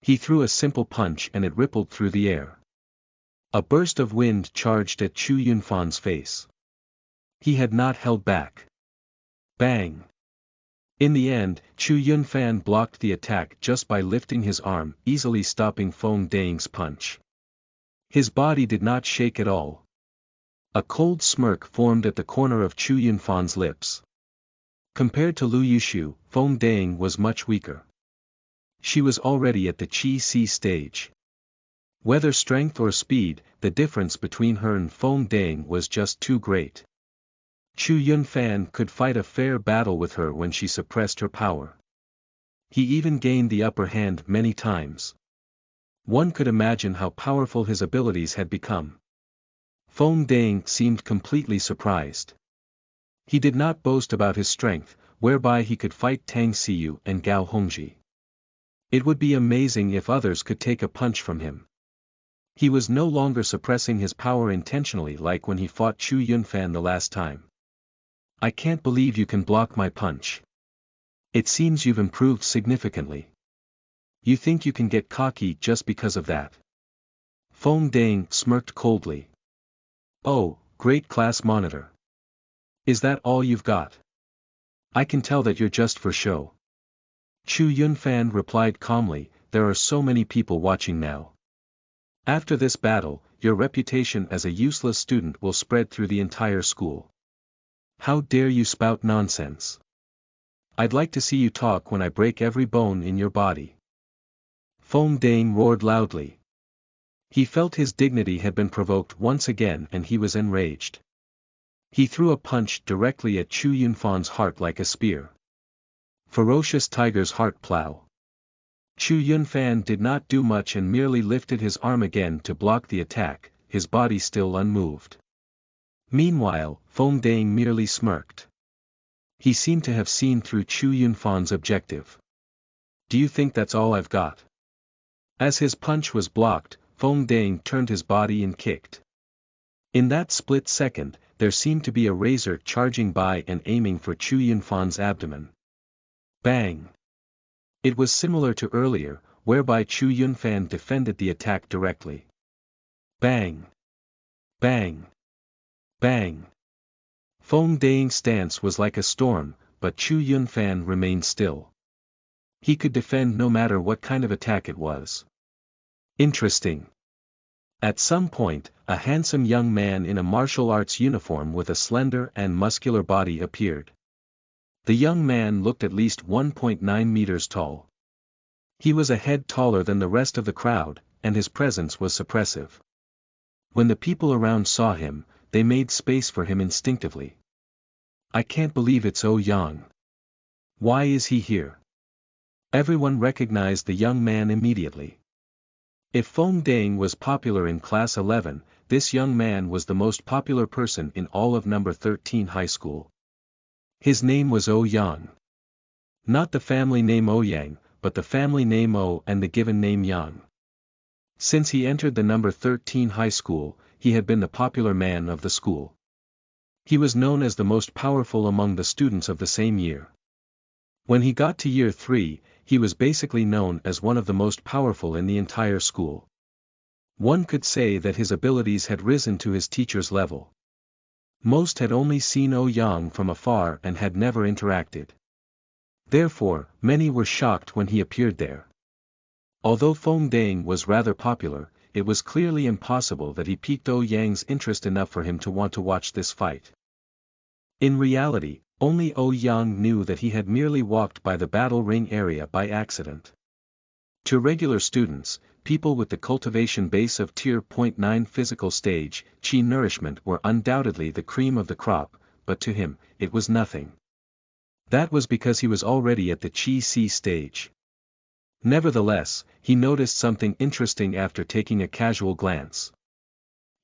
He threw a simple punch and it rippled through the air. A burst of wind charged at Chu Yunfan's face. He had not held back. Bang! In the end, Chu Yunfan blocked the attack just by lifting his arm, easily stopping Feng Dang's punch. His body did not shake at all. A cold smirk formed at the corner of Chu Yunfan's lips. Compared to Lu Yushu, Feng Dang was much weaker. She was already at the Qi Si stage. Whether strength or speed, the difference between her and Feng Dang was just too great. Chu Yunfan could fight a fair battle with her when she suppressed her power. He even gained the upper hand many times. One could imagine how powerful his abilities had become. Feng Dang seemed completely surprised. He did not boast about his strength, whereby he could fight Tang Xiyu and Gao Hongji. It would be amazing if others could take a punch from him. He was no longer suppressing his power intentionally like when he fought Chu Yunfan the last time. "I can't believe you can block my punch. It seems you've improved significantly. You think you can get cocky just because of that? Feng Dang smirked coldly. Oh, great class monitor. Is that all you've got? I can tell that you're just for show. Chu Yunfan replied calmly, there are so many people watching now. After this battle, your reputation as a useless student will spread through the entire school. How dare you spout nonsense? I'd like to see you talk when I break every bone in your body. Feng Dang roared loudly. He felt his dignity had been provoked once again and he was enraged. He threw a punch directly at Chu Yunfan's heart like a spear. Ferocious tiger's heart plow. Chu Yunfan did not do much and merely lifted his arm again to block the attack, his body still unmoved. Meanwhile, Feng Dang merely smirked. He seemed to have seen through Chu Yunfan's objective. Do you think that's all I've got? As his punch was blocked, Feng Dang turned his body and kicked. In that split second, there seemed to be a razor charging by and aiming for Chu Yunfan's abdomen. Bang! It was similar to earlier, whereby Chu Yunfan defended the attack directly. Bang! Bang! Bang! Feng Dang's stance was like a storm, but Chu Yunfan remained still. He could defend no matter what kind of attack it was. Interesting. At some point, a handsome young man in a martial arts uniform with a slender and muscular body appeared. The young man looked at least 1.9 meters tall. He was a head taller than the rest of the crowd, and his presence was suppressive. When the people around saw him, they made space for him instinctively. I can't believe it's Oh Yang. Why is he here? Everyone recognized the young man immediately. If Feng Dang was popular in class 11, this young man was the most popular person in all of number 13 high school. His name was Oh Yang. Not the family name Oh Yang, but the family name Oh and the given name Yang. Since he entered the number 13 high school, he had been the popular man of the school. He was known as the most powerful among the students of the same year. When he got to year 3, he was basically known as one of the most powerful in the entire school. One could say that his abilities had risen to his teacher's level. Most had only seen Oh Yang from afar and had never interacted. Therefore, many were shocked when he appeared there. Although Feng Dang was rather popular, it was clearly impossible that he piqued Oh Yang's interest enough for him to want to watch this fight. In reality, only Oh Yang knew that he had merely walked by the battle ring area by accident. To regular students, people with the cultivation base of Tier 0.9 physical stage, Qi nourishment were undoubtedly the cream of the crop, but to him, it was nothing. That was because he was already at the Qi C stage. Nevertheless, he noticed something interesting after taking a casual glance.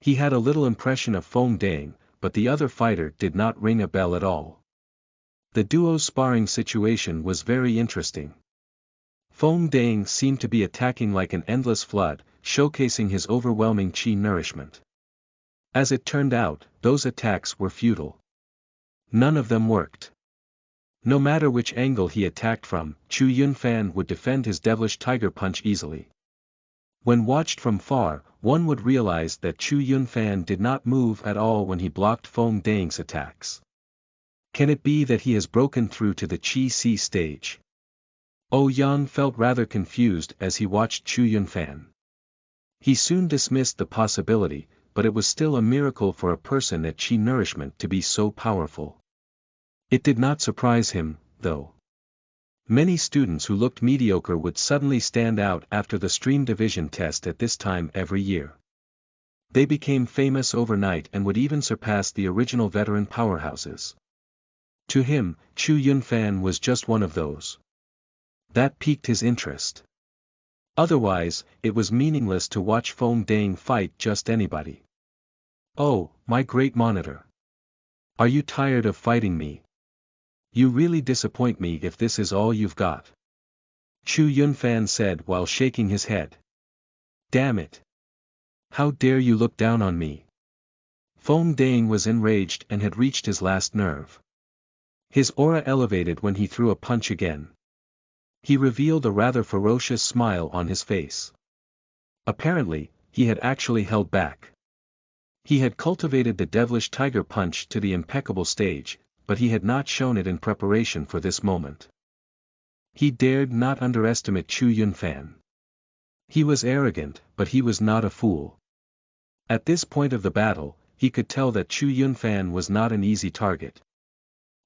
He had a little impression of Feng Dang, but the other fighter did not ring a bell at all. The duo's sparring situation was very interesting. Feng Dang seemed to be attacking like an endless flood, showcasing his overwhelming qi nourishment. As it turned out, those attacks were futile. None of them worked. No matter which angle he attacked from, Chu Yunfan would defend his devilish tiger punch easily. When watched from far, one would realize that Chu Yunfan did not move at all when he blocked Feng Dang's attacks. Can it be that he has broken through to the Qi C stage? Oh Yang felt rather confused as he watched Chu Yunfan. He soon dismissed the possibility, but it was still a miracle for a person at Qi nourishment to be so powerful. It did not surprise him, though. Many students who looked mediocre would suddenly stand out after the stream division test at this time every year. They became famous overnight and would even surpass the original veteran powerhouses. To him, Chu Yunfan was just one of those. That piqued his interest. Otherwise, it was meaningless to watch Feng Dang fight just anybody. Oh, my great monitor. Are you tired of fighting me? You really disappoint me if this is all you've got. Chu Yunfan said while shaking his head. Damn it. How dare you look down on me? Feng Dang was enraged and had reached his last nerve. His aura elevated when he threw a punch again. He revealed a rather ferocious smile on his face. Apparently, he had actually held back. He had cultivated the devilish tiger punch to the impeccable stage, but he had not shown it in preparation for this moment. He dared not underestimate Chu Yunfan. He was arrogant, but he was not a fool. At this point of the battle, he could tell that Chu Yunfan was not an easy target.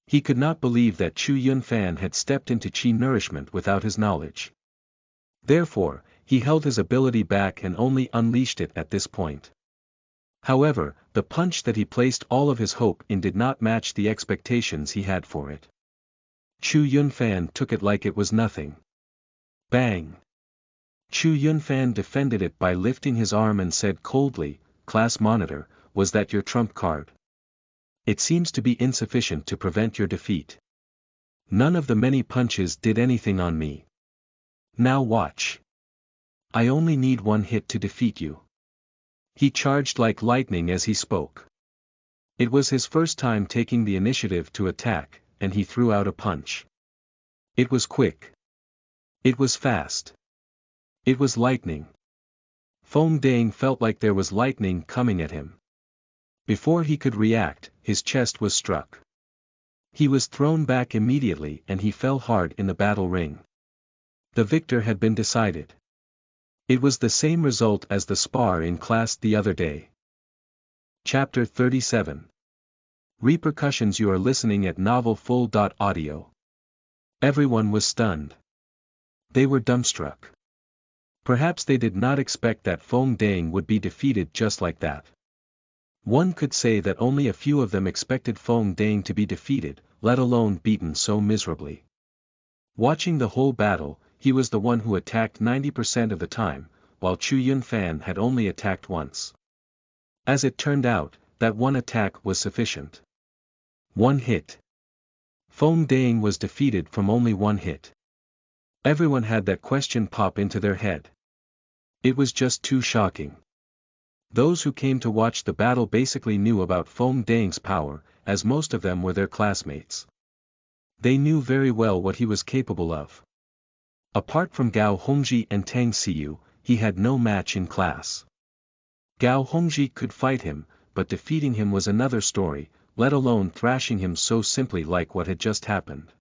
He could not believe that Chu Yunfan had stepped into Qi nourishment without his knowledge. Therefore, he held his ability back and only unleashed it at this point. However, the punch that he placed all of his hope in did not match the expectations he had for it. Chu Yunfan took it like it was nothing. Bang! Chu Yunfan defended it by lifting his arm and said coldly, "Class monitor, was that your trump card? It seems to be insufficient to prevent your defeat. None of the many punches did anything on me. Now watch. I only need one hit to defeat you." He charged like lightning as he spoke. It was his first time taking the initiative to attack, and he threw out a punch. It was quick. It was fast. It was lightning. Feng Dang felt like there was lightning coming at him. Before he could react, his chest was struck. He was thrown back immediately and he fell hard in the battle ring. The victor had been decided. It was the same result as the spar in class the other day. Chapter 37. Repercussions. You are listening at novelfull.audio. Everyone was stunned. They were dumbstruck. Perhaps they did not expect that Feng Dang would be defeated just like that. One could say that only a few of them expected Feng Dang to be defeated, let alone beaten so miserably. Watching the whole battle, he was the one who attacked 90% of the time, while Chu Yunfan had only attacked once. As it turned out, that one attack was sufficient. One hit. Feng Dang was defeated from only one hit. Everyone had that question pop into their head. It was just too shocking. Those who came to watch the battle basically knew about Feng Dang's power, as most of them were their classmates. They knew very well what he was capable of. Apart from Gao Hongji and Tang Xiu, he had no match in class. Gao Hongji could fight him, but defeating him was another story, let alone thrashing him so simply like what had just happened.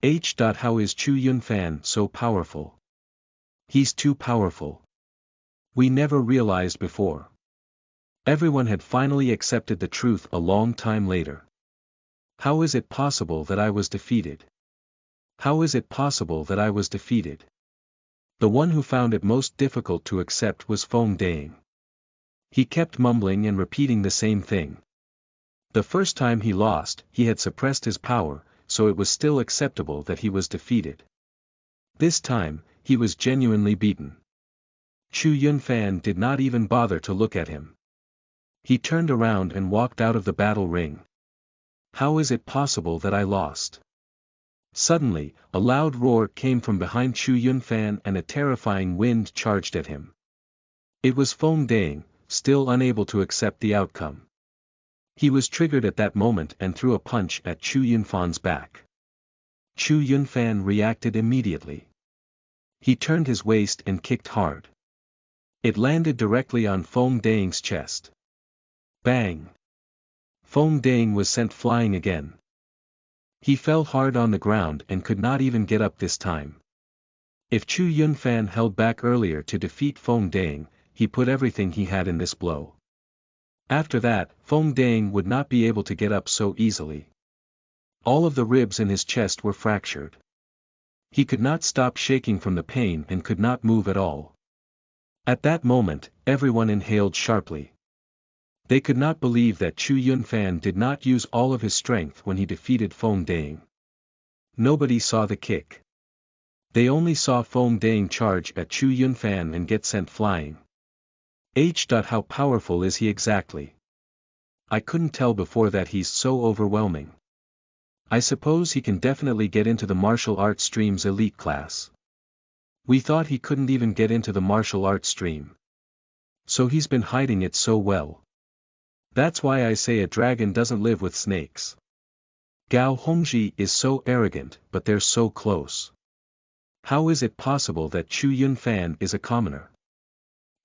How is Chu Yunfan so powerful? He's too powerful. We never realized before. Everyone had finally accepted the truth a long time later. How is it possible that I was defeated? How is it possible that I was defeated? The one who found it most difficult to accept was Feng Dang. He kept mumbling and repeating the same thing. The first time he lost, he had suppressed his power, so it was still acceptable that he was defeated. This time, he was genuinely beaten. Chu Yunfan did not even bother to look at him. He turned around and walked out of the battle ring. How is it possible that I lost? Suddenly, a loud roar came from behind Chu Yunfan and a terrifying wind charged at him. It was Feng Dang, still unable to accept the outcome. He was triggered at that moment and threw a punch at Chu Yunfan's back. Chu Yunfan reacted immediately. He turned his waist and kicked hard. It landed directly on Feng Dang's chest. Bang! Feng Dang was sent flying again. He fell hard on the ground and could not even get up this time. If Chu Yunfan held back earlier to defeat Feng Dang, he put everything he had in this blow. After that, Feng Dang would not be able to get up so easily. All of the ribs in his chest were fractured. He could not stop shaking from the pain and could not move at all. At that moment, everyone inhaled sharply. They could not believe that Chu Yunfan did not use all of his strength when he defeated Feng Dang. Nobody saw the kick. They only saw Feng Dang charge at Chu Yunfan and get sent flying. How powerful is he exactly? I couldn't tell before that. He's so overwhelming. I suppose he can definitely get into the martial arts stream's elite class. We thought he couldn't even get into the martial arts stream. So he's been hiding it so well. That's why I say a dragon doesn't live with snakes. Gao Hongji is so arrogant, but they're so close. How is it possible that Chu Yunfan is a commoner?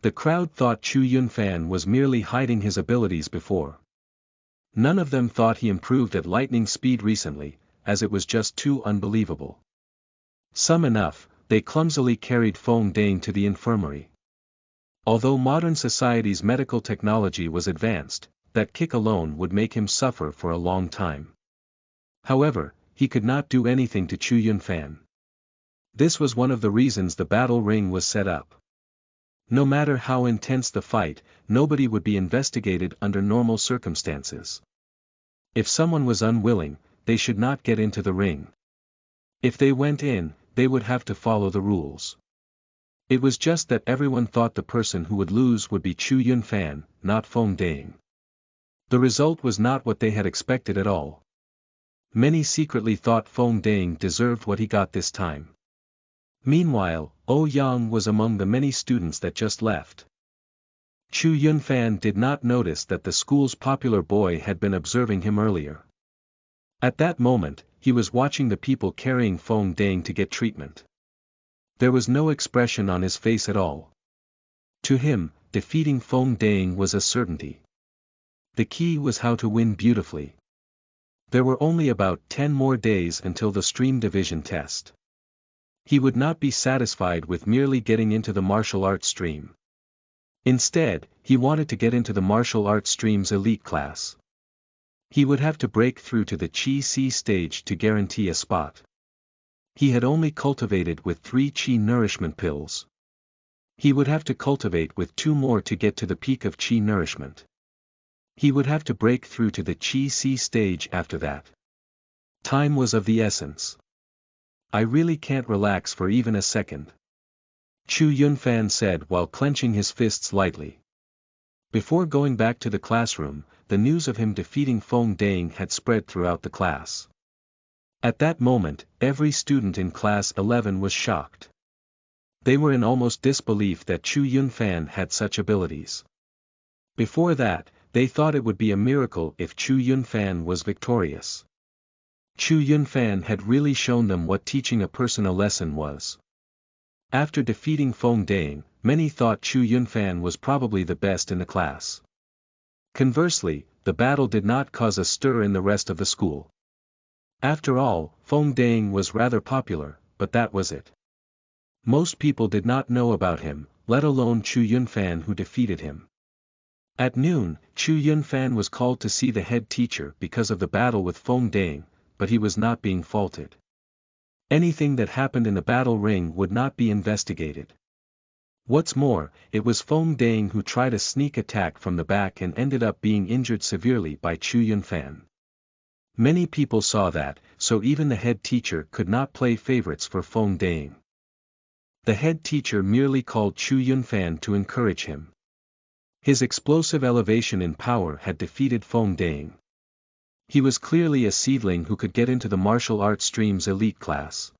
The crowd thought Chu Yunfan was merely hiding his abilities before. None of them thought he improved at lightning speed recently, as it was just too unbelievable. Some enough, they clumsily carried Feng Dang to the infirmary. Although modern society's medical technology was advanced, that kick alone would make him suffer for a long time. However, he could not do anything to Chu Yunfan. This was one of the reasons the battle ring was set up. No matter how intense the fight, nobody would be investigated under normal circumstances. If someone was unwilling, they should not get into the ring. If they went in, they would have to follow the rules. It was just that everyone thought the person who would lose would be Chu Yunfan, not Feng Dang. The result was not what they had expected at all. Many secretly thought Feng Dang deserved what he got this time. Meanwhile, Yang was among the many students that just left. Chu Yunfan did not notice that the school's popular boy had been observing him earlier. At that moment, he was watching the people carrying Feng Dang to get treatment. There was no expression on his face at all. To him, defeating Feng Dang was a certainty. The key was how to win beautifully. There were only about 10 more days until the stream division test. He would not be satisfied with merely getting into the martial arts stream. Instead, he wanted to get into the martial arts stream's elite class. He would have to break through to the Qi C stage to guarantee a spot. He had only cultivated with 3 Qi nourishment pills. He would have to cultivate with 2 more to get to the peak of Qi nourishment. He would have to break through to the Qi C stage after that. Time was of the essence. I really can't relax for even a second. Chu Yunfan said while clenching his fists lightly. Before going back to the classroom, the news of him defeating Feng Dang had spread throughout the class. At that moment, every student in class 11 was shocked. They were in almost disbelief that Chu Yunfan had such abilities. Before that, they thought it would be a miracle if Chu Yunfan was victorious. Chu Yunfan had really shown them what teaching a person a lesson was. After defeating Feng Dang, many thought Chu Yunfan was probably the best in the class. Conversely, the battle did not cause a stir in the rest of the school. After all, Feng Dang was rather popular, but that was it. Most people did not know about him, let alone Chu Yunfan who defeated him. At noon, Chu Yunfan was called to see the head teacher because of the battle with Feng Dang, but he was not being faulted. Anything that happened in the battle ring would not be investigated. What's more, it was Feng Dang who tried a sneak attack from the back and ended up being injured severely by Chu Yunfan. Many people saw that, so even the head teacher could not play favorites for Feng Dang. The head teacher merely called Chu Yunfan to encourage him. His explosive elevation in power had defeated Feng Dang. He was clearly a seedling who could get into the martial arts stream's elite class.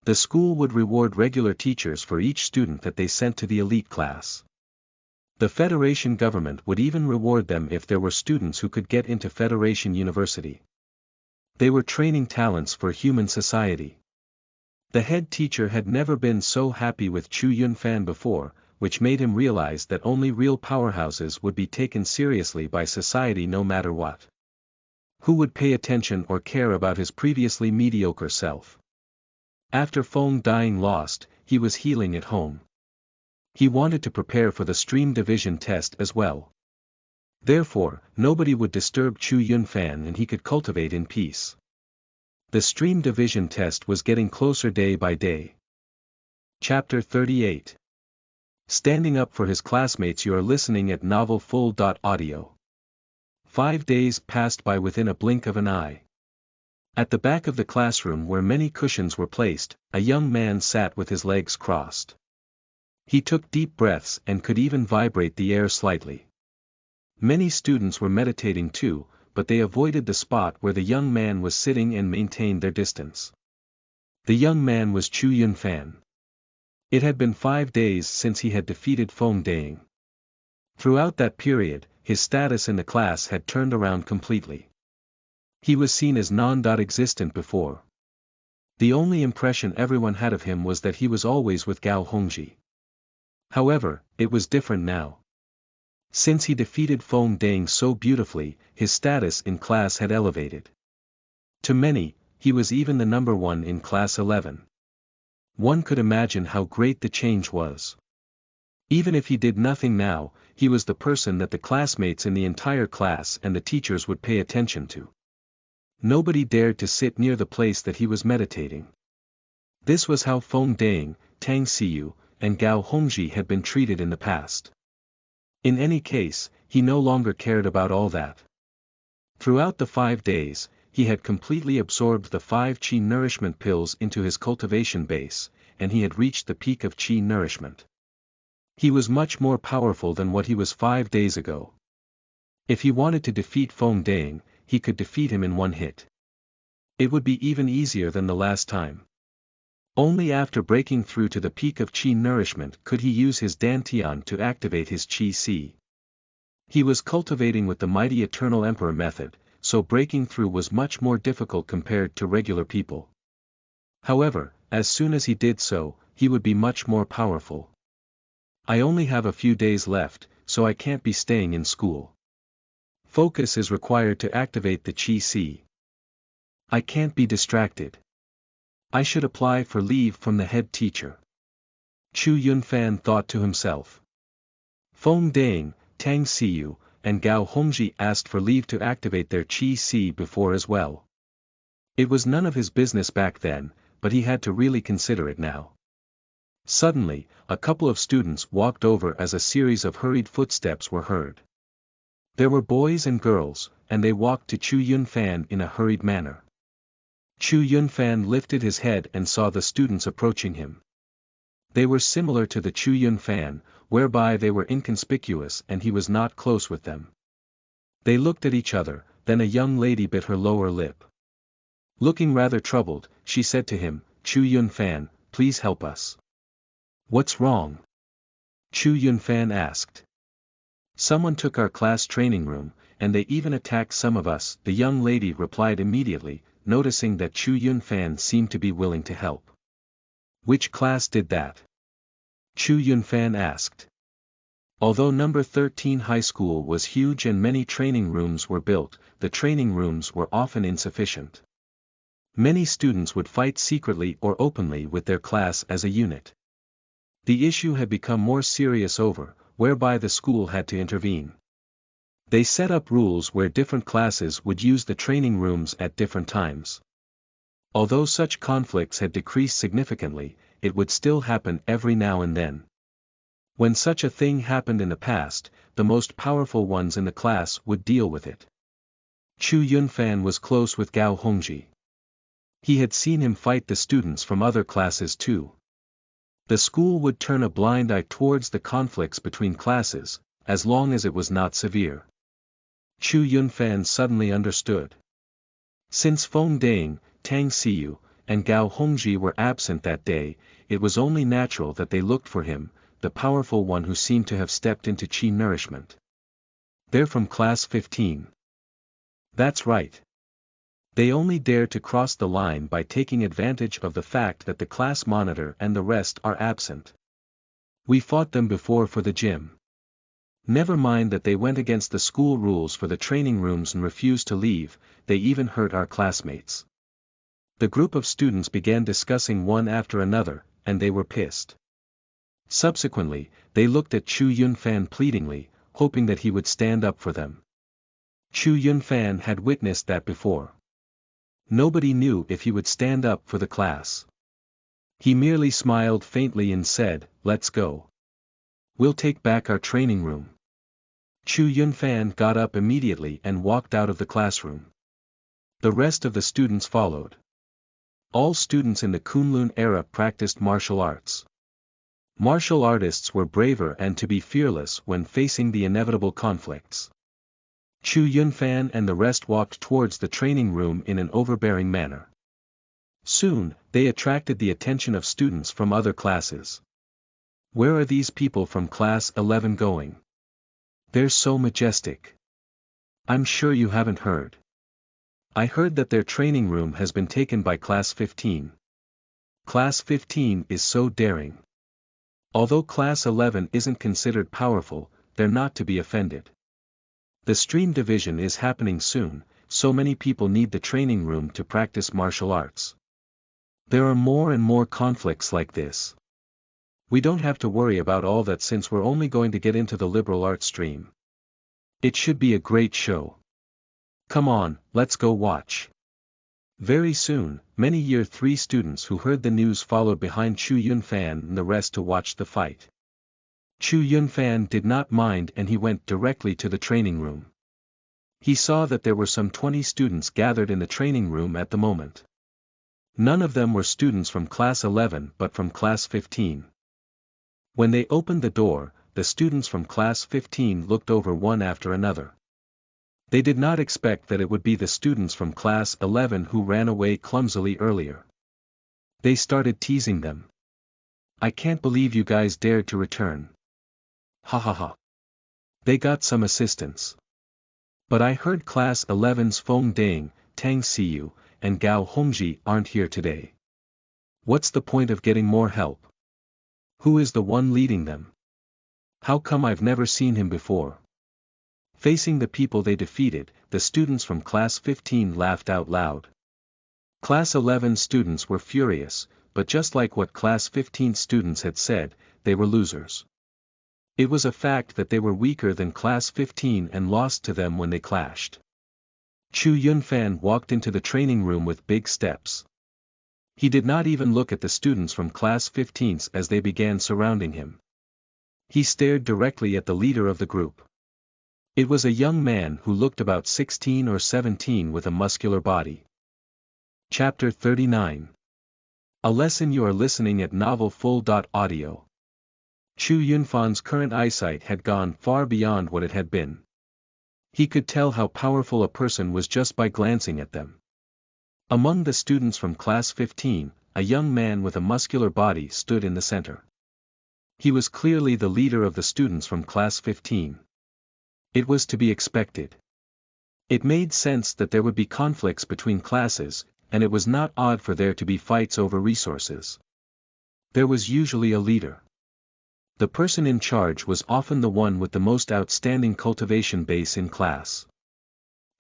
The school would reward regular teachers for each student that they sent to the elite class. The Federation government would even reward them if there were students who could get into Federation University. They were training talents for human society. The head teacher had never been so happy with Chu Yunfan before, which made him realize that only real powerhouses would be taken seriously by society no matter what. Who would pay attention or care about his previously mediocre self? After Feng Dang lost, he was healing at home. He wanted to prepare for the stream division test as well. Therefore, nobody would disturb Chu Yunfan and he could cultivate in peace. The stream division test was getting closer day by day. Chapter 38. Standing up for his classmates. You are listening at novelfull.audio. 5 days passed by within a blink of an eye. At the back of the classroom where many cushions were placed, a young man sat with his legs crossed. He took deep breaths and could even vibrate the air slightly. Many students were meditating too, but they avoided the spot where the young man was sitting and maintained their distance. The young man was Chu Yunfan. It had been 5 days since he had defeated Feng Dang. Throughout that period, his status in the class had turned around completely. He was seen as non-existent before. The only impression everyone had of him was that he was always with Gao Hongji. However, it was different now. Since he defeated Feng Deng so beautifully, his status in class had elevated. To many, he was even the number one in class 11. One could imagine how great the change was. Even if he did nothing now, he was the person that the classmates in the entire class and the teachers would pay attention to. Nobody dared to sit near the place that he was meditating. This was how Feng Deng, Tang Xiyu, and Gao Hongji had been treated in the past. In any case, he no longer cared about all that. Throughout the 5 days, he had completely absorbed the 5 qi nourishment pills into his cultivation base, and he had reached the peak of qi nourishment. He was much more powerful than what he was 5 days ago. If he wanted to defeat Feng Deng, he could defeat him in one hit. It would be even easier than the last time. Only after breaking through to the peak of qi nourishment could he use his dantian to activate his qi si. He was cultivating with the mighty Eternal Emperor method, so breaking through was much more difficult compared to regular people. However, as soon as he did so, he would be much more powerful. I only have a few days left, so I can't be staying in school. Focus is required to activate the qi si. I can't be distracted. I should apply for leave from the head teacher. Chu Yunfan thought to himself. Feng Deng, Tang Xiyu, and Gao Hongji asked for leave to activate their qi si before as well. It was none of his business back then, but he had to really consider it now. Suddenly, a couple of students walked over as a series of hurried footsteps were heard. There were boys and girls, and they walked to Chu Yunfan in a hurried manner. Chu Yunfan lifted his head and saw the students approaching him. They were similar to the Chu Yunfan, whereby they were inconspicuous and he was not close with them. They looked at each other, then a young lady bit her lower lip. Looking rather troubled, she said to him, Chu Yunfan, please help us. What's wrong? Chu Yunfan asked. Someone took our class training room, and they even attacked some of us, the young lady replied immediately, noticing that Chu Yunfan seemed to be willing to help. Which class did that? Chu Yunfan asked. Although number 13 high school was huge and many training rooms were built, the training rooms were often insufficient. Many students would fight secretly or openly with their class as a unit. The issue had become more serious whereby the school had to intervene. They set up rules where different classes would use the training rooms at different times. Although such conflicts had decreased significantly, it would still happen every now and then. When such a thing happened in the past, the most powerful ones in the class would deal with it. Chu Yunfan was close with Gao Hongji. He had seen him fight the students from other classes too. The school would turn a blind eye towards the conflicts between classes, as long as it was not severe. Chu Yunfan suddenly understood. Since Feng Deng, Tang Xiyu, and Gao Hongji were absent that day, it was only natural that they looked for him, the powerful one who seemed to have stepped into qi nourishment. They're from class 15. That's right. They only dare to cross the line by taking advantage of the fact that the class monitor and the rest are absent. We fought them before for the gym. Never mind that they went against the school rules for the training rooms and refused to leave, they even hurt our classmates. The group of students began discussing one after another, and they were pissed. Subsequently, they looked at Chu Yunfan pleadingly, hoping that he would stand up for them. Chu Yunfan had witnessed that before. Nobody knew if he would stand up for the class. He merely smiled faintly and said, "Let's go. We'll take back our training room." Chu Yunfan got up immediately and walked out of the classroom. The rest of the students followed. All students in the Kunlun era practiced martial arts. Martial artists were braver and to be fearless when facing the inevitable conflicts. Chu Yunfan and the rest walked towards the training room in an overbearing manner. Soon, they attracted the attention of students from other classes. Where are these people from class 11 going? They're so majestic. I'm sure you haven't heard. I heard that their training room has been taken by Class 15. Class 15 is so daring. Although Class 11 isn't considered powerful, they're not to be offended. The stream division is happening soon, so many people need the training room to practice martial arts. There are more and more conflicts like this. We don't have to worry about all that since we're only going to get into the liberal arts stream. It should be a great show. Come on, let's go watch. Very soon, many Year 3 students who heard the news followed behind Chu Yunfan and the rest to watch the fight. Chu Yunfan did not mind and he went directly to the training room. He saw that there were some 20 students gathered in the training room at the moment. None of them were students from Class 11 but from Class 15. When they opened the door, the students from Class 15 looked over one after another. They did not expect that it would be the students from Class 11 who ran away clumsily earlier. They started teasing them. I can't believe you guys dared to return. Ha ha ha. They got some assistance. But I heard Class 11's Feng Dang, Tang Xiyu, and Gao Hongji aren't here today. What's the point of getting more help? Who is the one leading them? How come I've never seen him before? Facing the people they defeated, the students from Class 15 laughed out loud. Class 11 students were furious, but just like what Class 15 students had said, they were losers. It was a fact that they were weaker than Class 15 and lost to them when they clashed. Chu Yunfan walked into the training room with big steps. He did not even look at the students from Class 15 as they began surrounding him. He stared directly at the leader of the group. It was a young man who looked about 16 or 17 with a muscular body. Chapter 39. A lesson you are listening at novelfull.audio. Chu Yunfan's current eyesight had gone far beyond what it had been. He could tell how powerful a person was just by glancing at them. Among the students from Class 15, a young man with a muscular body stood in the center. He was clearly the leader of the students from Class 15. It was to be expected. It made sense that there would be conflicts between classes, and it was not odd for there to be fights over resources. There was usually a leader. The person in charge was often the one with the most outstanding cultivation base in class.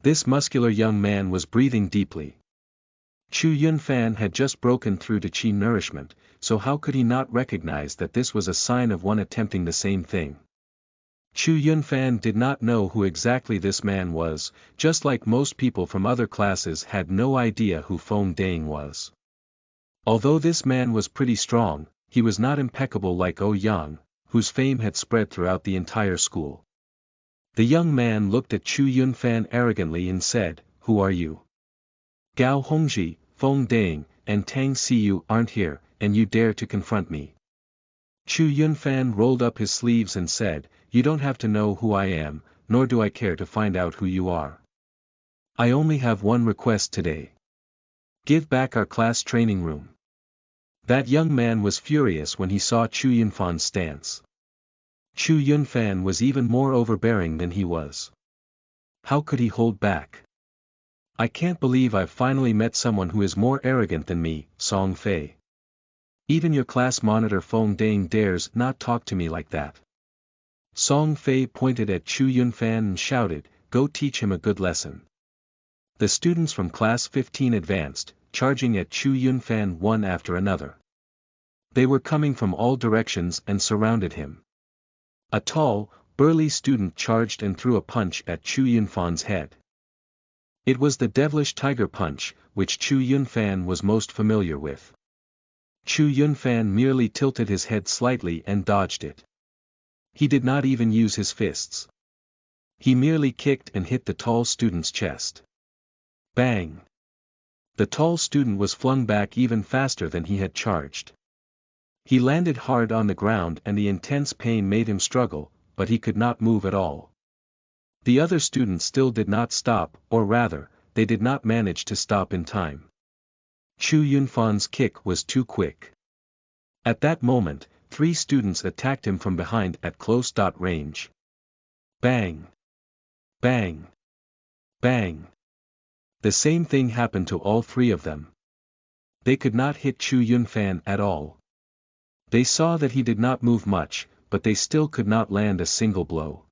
This muscular young man was breathing deeply. Chu Yunfan had just broken through to Qi nourishment, so how could he not recognize that this was a sign of one attempting the same thing? Chu Yunfan did not know who exactly this man was, just like most people from other classes had no idea who Feng Dang was. Although this man was pretty strong, he was not impeccable like Oh Yang, whose fame had spread throughout the entire school. The young man looked at Chu Yunfan arrogantly and said, "Who are you? Gao Hongji, Feng Dang, and Tang Xiyu aren't here, and you dare to confront me." Chu Yunfan rolled up his sleeves and said, "You don't have to know who I am, nor do I care to find out who you are. I only have one request today. Give back our class training room." That young man was furious when he saw Chu Yunfan's stance. Chu Yunfan was even more overbearing than he was. How could he hold back? "I can't believe I've finally met someone who is more arrogant than me, Song Fei. Even your class monitor Feng Dang dares not talk to me like that." Song Fei pointed at Chu Yunfan and shouted, "Go teach him a good lesson." The students from Class 15 advanced, charging at Chu Yunfan one after another. They were coming from all directions and surrounded him. A tall, burly student charged and threw a punch at Chu Yunfan's head. It was the devilish tiger punch, which Chu Yunfan was most familiar with. Chu Yunfan merely tilted his head slightly and dodged it. He did not even use his fists. He merely kicked and hit the tall student's chest. Bang! The tall student was flung back even faster than he had charged. He landed hard on the ground and the intense pain made him struggle, but he could not move at all. The other students still did not stop, or rather, they did not manage to stop in time. Chu Yunfan's kick was too quick. At that moment, 3 students attacked him from behind at close range. Bang! Bang! Bang! The same thing happened to all three of them. They could not hit Chu Yunfan at all. They saw that he did not move much, but they still could not land a single blow.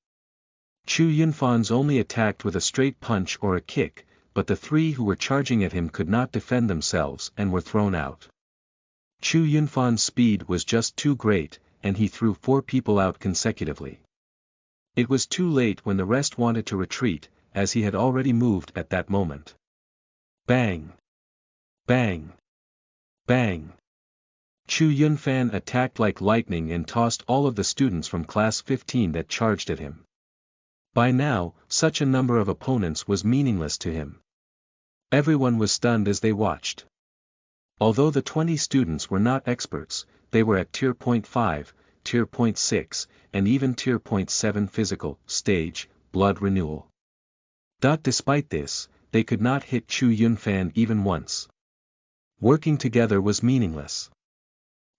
Chu Yunfan's only attacked with a straight punch or a kick, but the three who were charging at him could not defend themselves and were thrown out. Chu Yunfan's speed was just too great, and he threw 4 people out consecutively. It was too late when the rest wanted to retreat, as he had already moved at that moment. Bang! Bang! Bang! Chu Yunfan attacked like lightning and tossed all of the students from class 15 that charged at him. By now, such a number of opponents was meaningless to him. Everyone was stunned as they watched. Although the 20 students were not experts, they were at Tier 5, Tier 6, and even Tier 7 physical stage, blood renewal. Despite this, they could not hit Chu Yunfan even once. Working together was meaningless.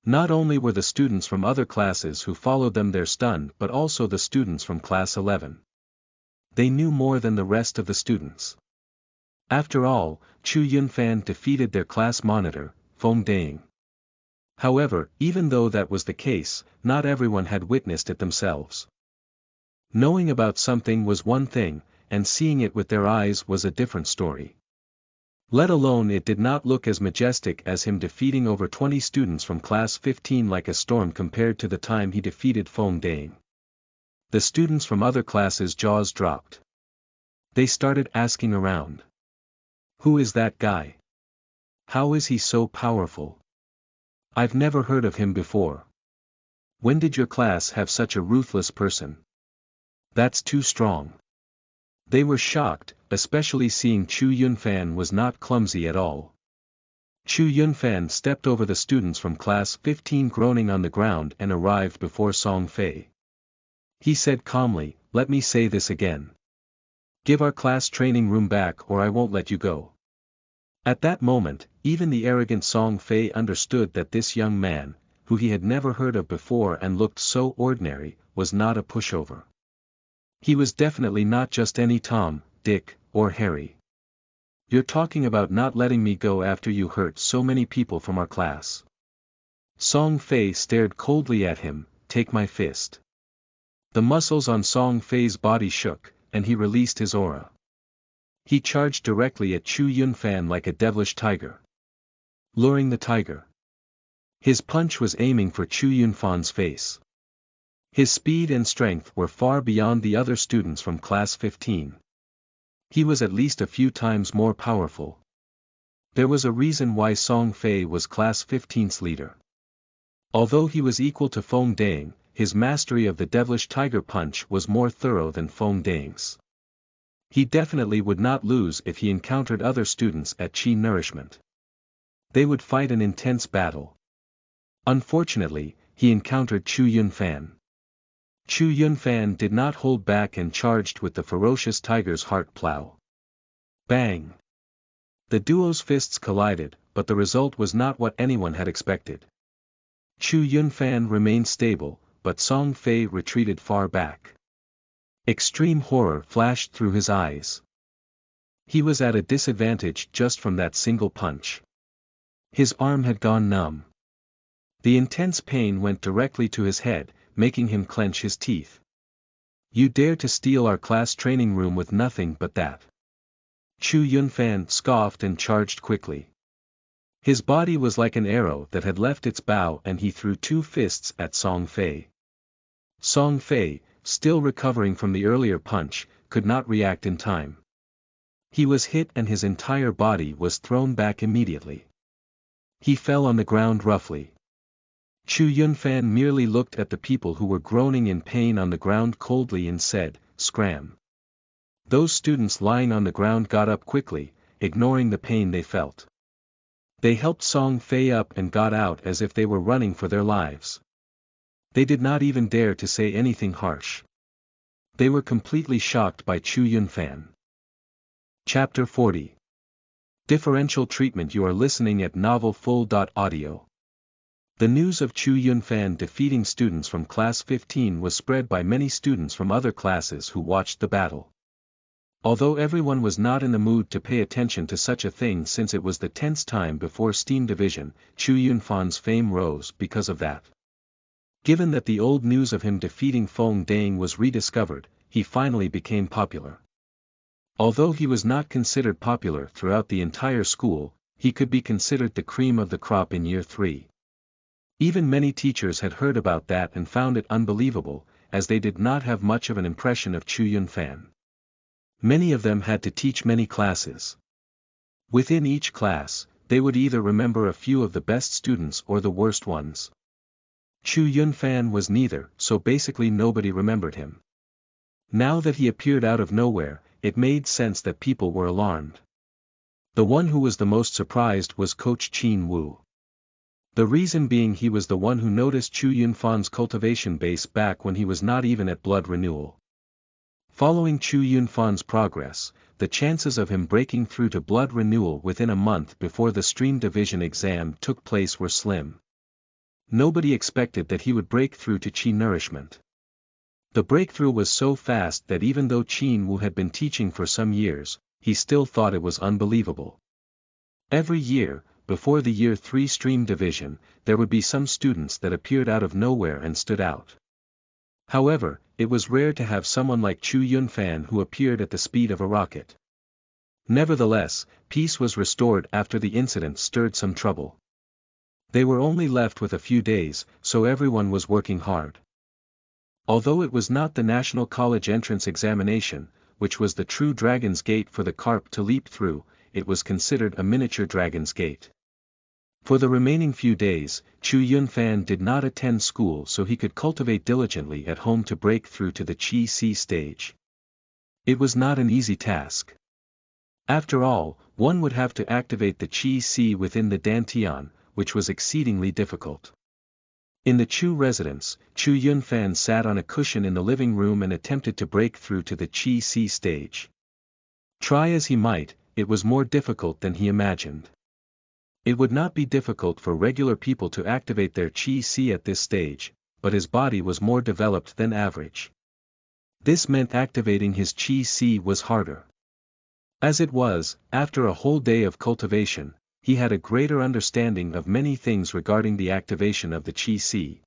Not only were the students from other classes who followed them there stunned but also the students from class 11. They knew more than the rest of the students. After all, Chu Yunfan defeated their class monitor, Feng Dang. However, even though that was the case, not everyone had witnessed it themselves. Knowing about something was one thing, and seeing it with their eyes was a different story. Let alone it did not look as majestic as him defeating over 20 students from class 15 like a storm compared to the time he defeated Feng Dang. The students from other classes' jaws dropped. They started asking around. Who is that guy? How is he so powerful? I've never heard of him before. When did your class have such a ruthless person? That's too strong. They were shocked, especially seeing Chu Yunfan was not clumsy at all. Chu Yunfan stepped over the students from class 15 groaning on the ground and arrived before Song Fei. He said calmly, "Let me say this again. Give our class training room back or I won't let you go." At that moment, even the arrogant Song Fei understood that this young man, who he had never heard of before and looked so ordinary, was not a pushover. He was definitely not just any Tom, Dick, or Harry. You're talking about not letting me go after you hurt so many people from our class. Song Fei stared coldly at him. Take my fist. The muscles on Song Fei's body shook, and he released his aura. He charged directly at Chu Yunfan like a devilish tiger. Luring the tiger. His punch was aiming for Chu Yunfan's face. His speed and strength were far beyond the other students from class 15. He was at least a few times more powerful. There was a reason why Song Fei was class 15's leader. Although he was equal to Feng Dang, his mastery of the devilish tiger punch was more thorough than Feng Dang's. He definitely would not lose if he encountered other students at Qi Nourishment. They would fight an intense battle. Unfortunately, he encountered Chu Yunfan. Chu Yunfan did not hold back and charged with the ferocious tiger's heart plow. Bang! The duo's fists collided, but the result was not what anyone had expected. Chu Yunfan remained stable, but Song Fei retreated far back. Extreme horror flashed through his eyes. He was at a disadvantage just from that single punch. His arm had gone numb. The intense pain went directly to his head, making him clench his teeth. You dare to steal our class training room with nothing but that? Chu Yunfan scoffed and charged quickly. His body was like an arrow that had left its bow and he threw 2 fists at Song Fei. Song Fei, still recovering from the earlier punch, could not react in time. He was hit and his entire body was thrown back immediately. He fell on the ground roughly. Chu Yunfan merely looked at the people who were groaning in pain on the ground coldly and said, "Scram." Those students lying on the ground got up quickly, ignoring the pain they felt. They helped Song Fei up and got out as if they were running for their lives. They did not even dare to say anything harsh. They were completely shocked by Chu Yunfan. Chapter 40. Differential Treatment. You are listening at novelfull.audio. The news of Chu Yunfan defeating students from class 15 was spread by many students from other classes who watched the battle. Although everyone was not in the mood to pay attention to such a thing since it was the tense time before Steam Division, Chu Yunfan's fame rose because of that. Given that the old news of him defeating Feng Dang was rediscovered, he finally became popular. Although he was not considered popular throughout the entire school, he could be considered the cream of the crop in year 3. Even many teachers had heard about that and found it unbelievable, as they did not have much of an impression of Chu Yunfan. Many of them had to teach many classes. Within each class, they would either remember a few of the best students or the worst ones. Chu Yunfan was neither, so basically nobody remembered him. Now that he appeared out of nowhere, it made sense that people were alarmed. The one who was the most surprised was Coach Qin Wu. The reason being he was the one who noticed Chu Yunfan's cultivation base back when he was not even at blood renewal. Following Chu Yunfan's progress, the chances of him breaking through to blood renewal within a month before the Stream Division exam took place were slim. Nobody expected that he would break through to Qi nourishment. The breakthrough was so fast that even though Qin Wu had been teaching for some years, he still thought it was unbelievable. Every year, before the year 3 Stream Division, there would be some students that appeared out of nowhere and stood out. However, it was rare to have someone like Chu Yunfan who appeared at the speed of a rocket. Nevertheless, peace was restored after the incident stirred some trouble. They were only left with a few days, so everyone was working hard. Although it was not the National College Entrance Examination, which was the true Dragon's Gate for the carp to leap through, it was considered a miniature Dragon's Gate. For the remaining few days, Chu Yunfan did not attend school so he could cultivate diligently at home to break through to the Qi C stage. It was not an easy task. After all, one would have to activate the Qi C within the Dantian, which was exceedingly difficult. In the Chu residence, Chu Yunfan sat on a cushion in the living room and attempted to break through to the Qi C stage. Try as he might, it was more difficult than he imagined. It would not be difficult for regular people to activate their Qi C at this stage, but his body was more developed than average. This meant activating his Qi C was harder. As it was, after a whole day of cultivation, he had a greater understanding of many things regarding the activation of the Qi C.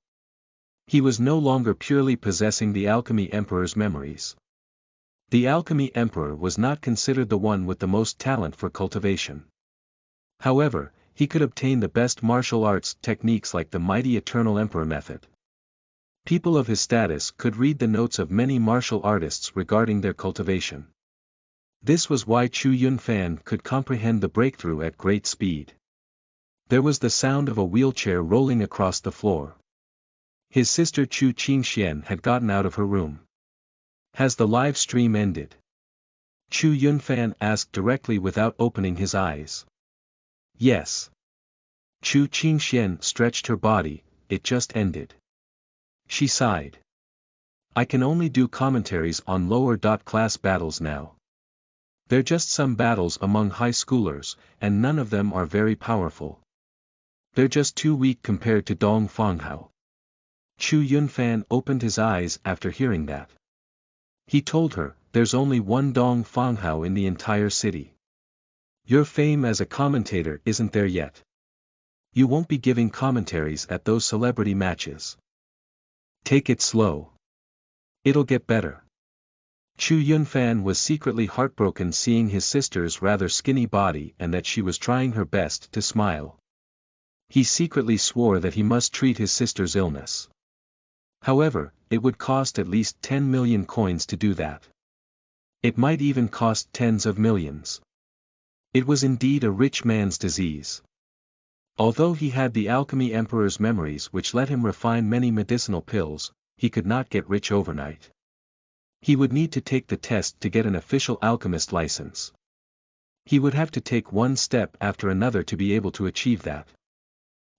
He was no longer purely possessing the Alchemy Emperor's memories. The Alchemy Emperor was not considered the one with the most talent for cultivation. However, he could obtain the best martial arts techniques like the mighty Eternal Emperor method. People of his status could read the notes of many martial artists regarding their cultivation. This was why Chu Yunfan could comprehend the breakthrough at great speed. There was the sound of a wheelchair rolling across the floor. His sister Chu Qingxian had gotten out of her room. Has the live stream ended? Chu Yunfan asked directly without opening his eyes. Yes. Chu Qingxian stretched her body, it just ended. She sighed. I can only do commentaries on lower-class battles now. They're just some battles among high schoolers, and none of them are very powerful. They're just too weak compared to Dong Fanghao. Chu Yunfan opened his eyes after hearing that. He told her, there's only one Dong Fanghao in the entire city. Your fame as a commentator isn't there yet. You won't be giving commentaries at those celebrity matches. Take it slow. It'll get better. Chu Yunfan was secretly heartbroken seeing his sister's rather skinny body and that she was trying her best to smile. He secretly swore that he must treat his sister's illness. However, it would cost at least 10 million coins to do that. It might even cost tens of millions. It was indeed a rich man's disease. Although he had the Alchemy Emperor's memories which let him refine many medicinal pills, he could not get rich overnight. He would need to take the test to get an official alchemist license. He would have to take one step after another to be able to achieve that.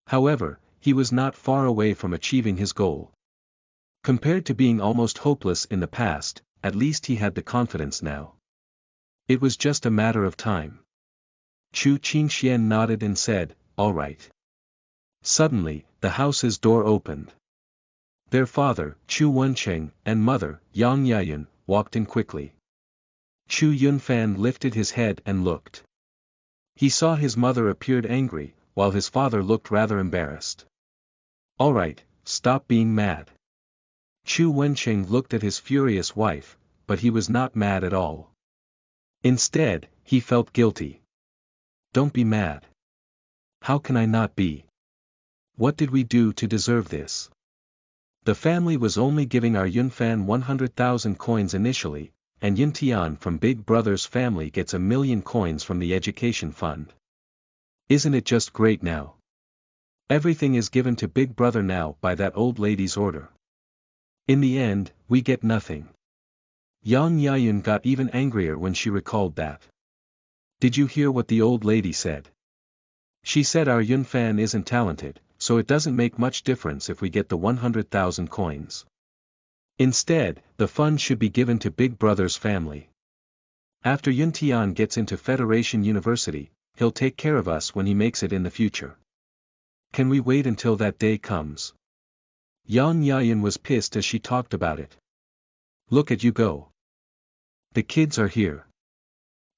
However, he was not far away from achieving his goal. Compared to being almost hopeless in the past, at least he had the confidence now. It was just a matter of time. Chu Qingxian nodded and said, all right. Suddenly, the house's door opened. Their father, Chu Wencheng, and mother, Yang Yayan, walked in quickly. Chu Yunfan lifted his head and looked. He saw his mother appeared angry, while his father looked rather embarrassed. Alright, stop being mad. Chu Wenqing looked at his furious wife, but he was not mad at all. Instead, he felt guilty. Don't be mad. How can I not be? What did we do to deserve this? The family was only giving our Yunfan 100,000 coins initially, and Yuntian from Big Brother's family gets 1,000,000 coins from the education fund. Isn't it just great now? Everything is given to Big Brother now by that old lady's order. In the end, we get nothing. Yang Yayun got even angrier when she recalled that. Did you hear what the old lady said? She said our Yunfan isn't talented, so it doesn't make much difference if we get the 100,000 coins. Instead, the fund should be given to Big Brother's family. After Yuntian gets into Federation University, he'll take care of us when he makes it in the future. Can we wait until that day comes? Yang Yayan was pissed as she talked about it. Look at you go. The kids are here.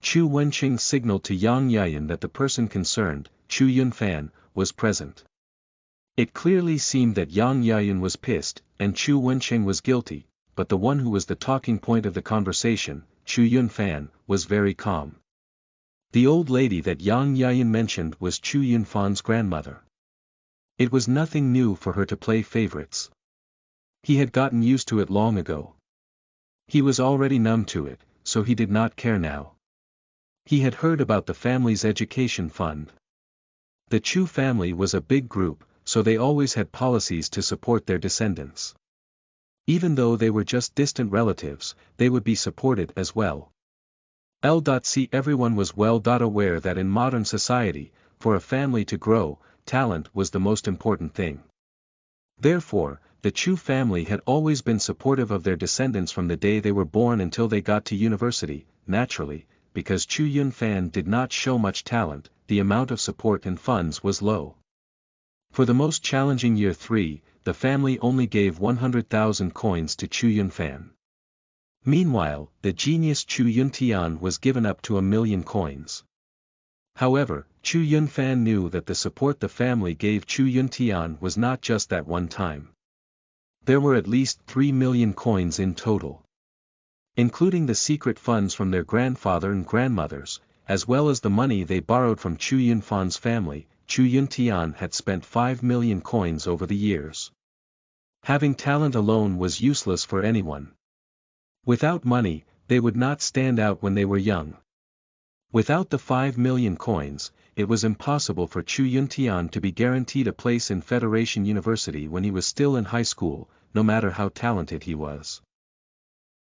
Chu Wenqing signaled to Yang Yayan that the person concerned, Chu Yunfan, was present. It clearly seemed that Yang Yayan was pissed, and Chu Wenqing was guilty, but the one who was the talking point of the conversation, Chu Yunfan, was very calm. The old lady that Yang Yayan mentioned was Chu Yunfan's grandmother. It was nothing new for her to play favorites. He had gotten used to it long ago. He was already numb to it, so he did not care now. He had heard about the family's education fund. The Chu family was a big group, so they always had policies to support their descendants. Even though they were just distant relatives, they would be supported as well. L.C. Everyone was well aware that in modern society, for a family to grow, talent was the most important thing. Therefore, the Chu family had always been supportive of their descendants from the day they were born until they got to university. Naturally, because Chu Yunfan did not show much talent, the amount of support and funds was low. For the most challenging year 3, the family only gave 100,000 coins to Chu Yunfan. Meanwhile, the genius Chu Yuntian was given up to 1,000,000 coins. However, Chu Yunfan knew that the support the family gave Chu Yuntian was not just that one time. There were at least 3,000,000 coins in total. Including the secret funds from their grandfather and grandmothers, as well as the money they borrowed from Chu Yunfan's family, Chu Yuntian had spent 5,000,000 coins over the years. Having talent alone was useless for anyone. Without money, they would not stand out when they were young. Without the 5,000,000 coins, it was impossible for Chu Yuntian to be guaranteed a place in Federation University when he was still in high school, no matter how talented he was.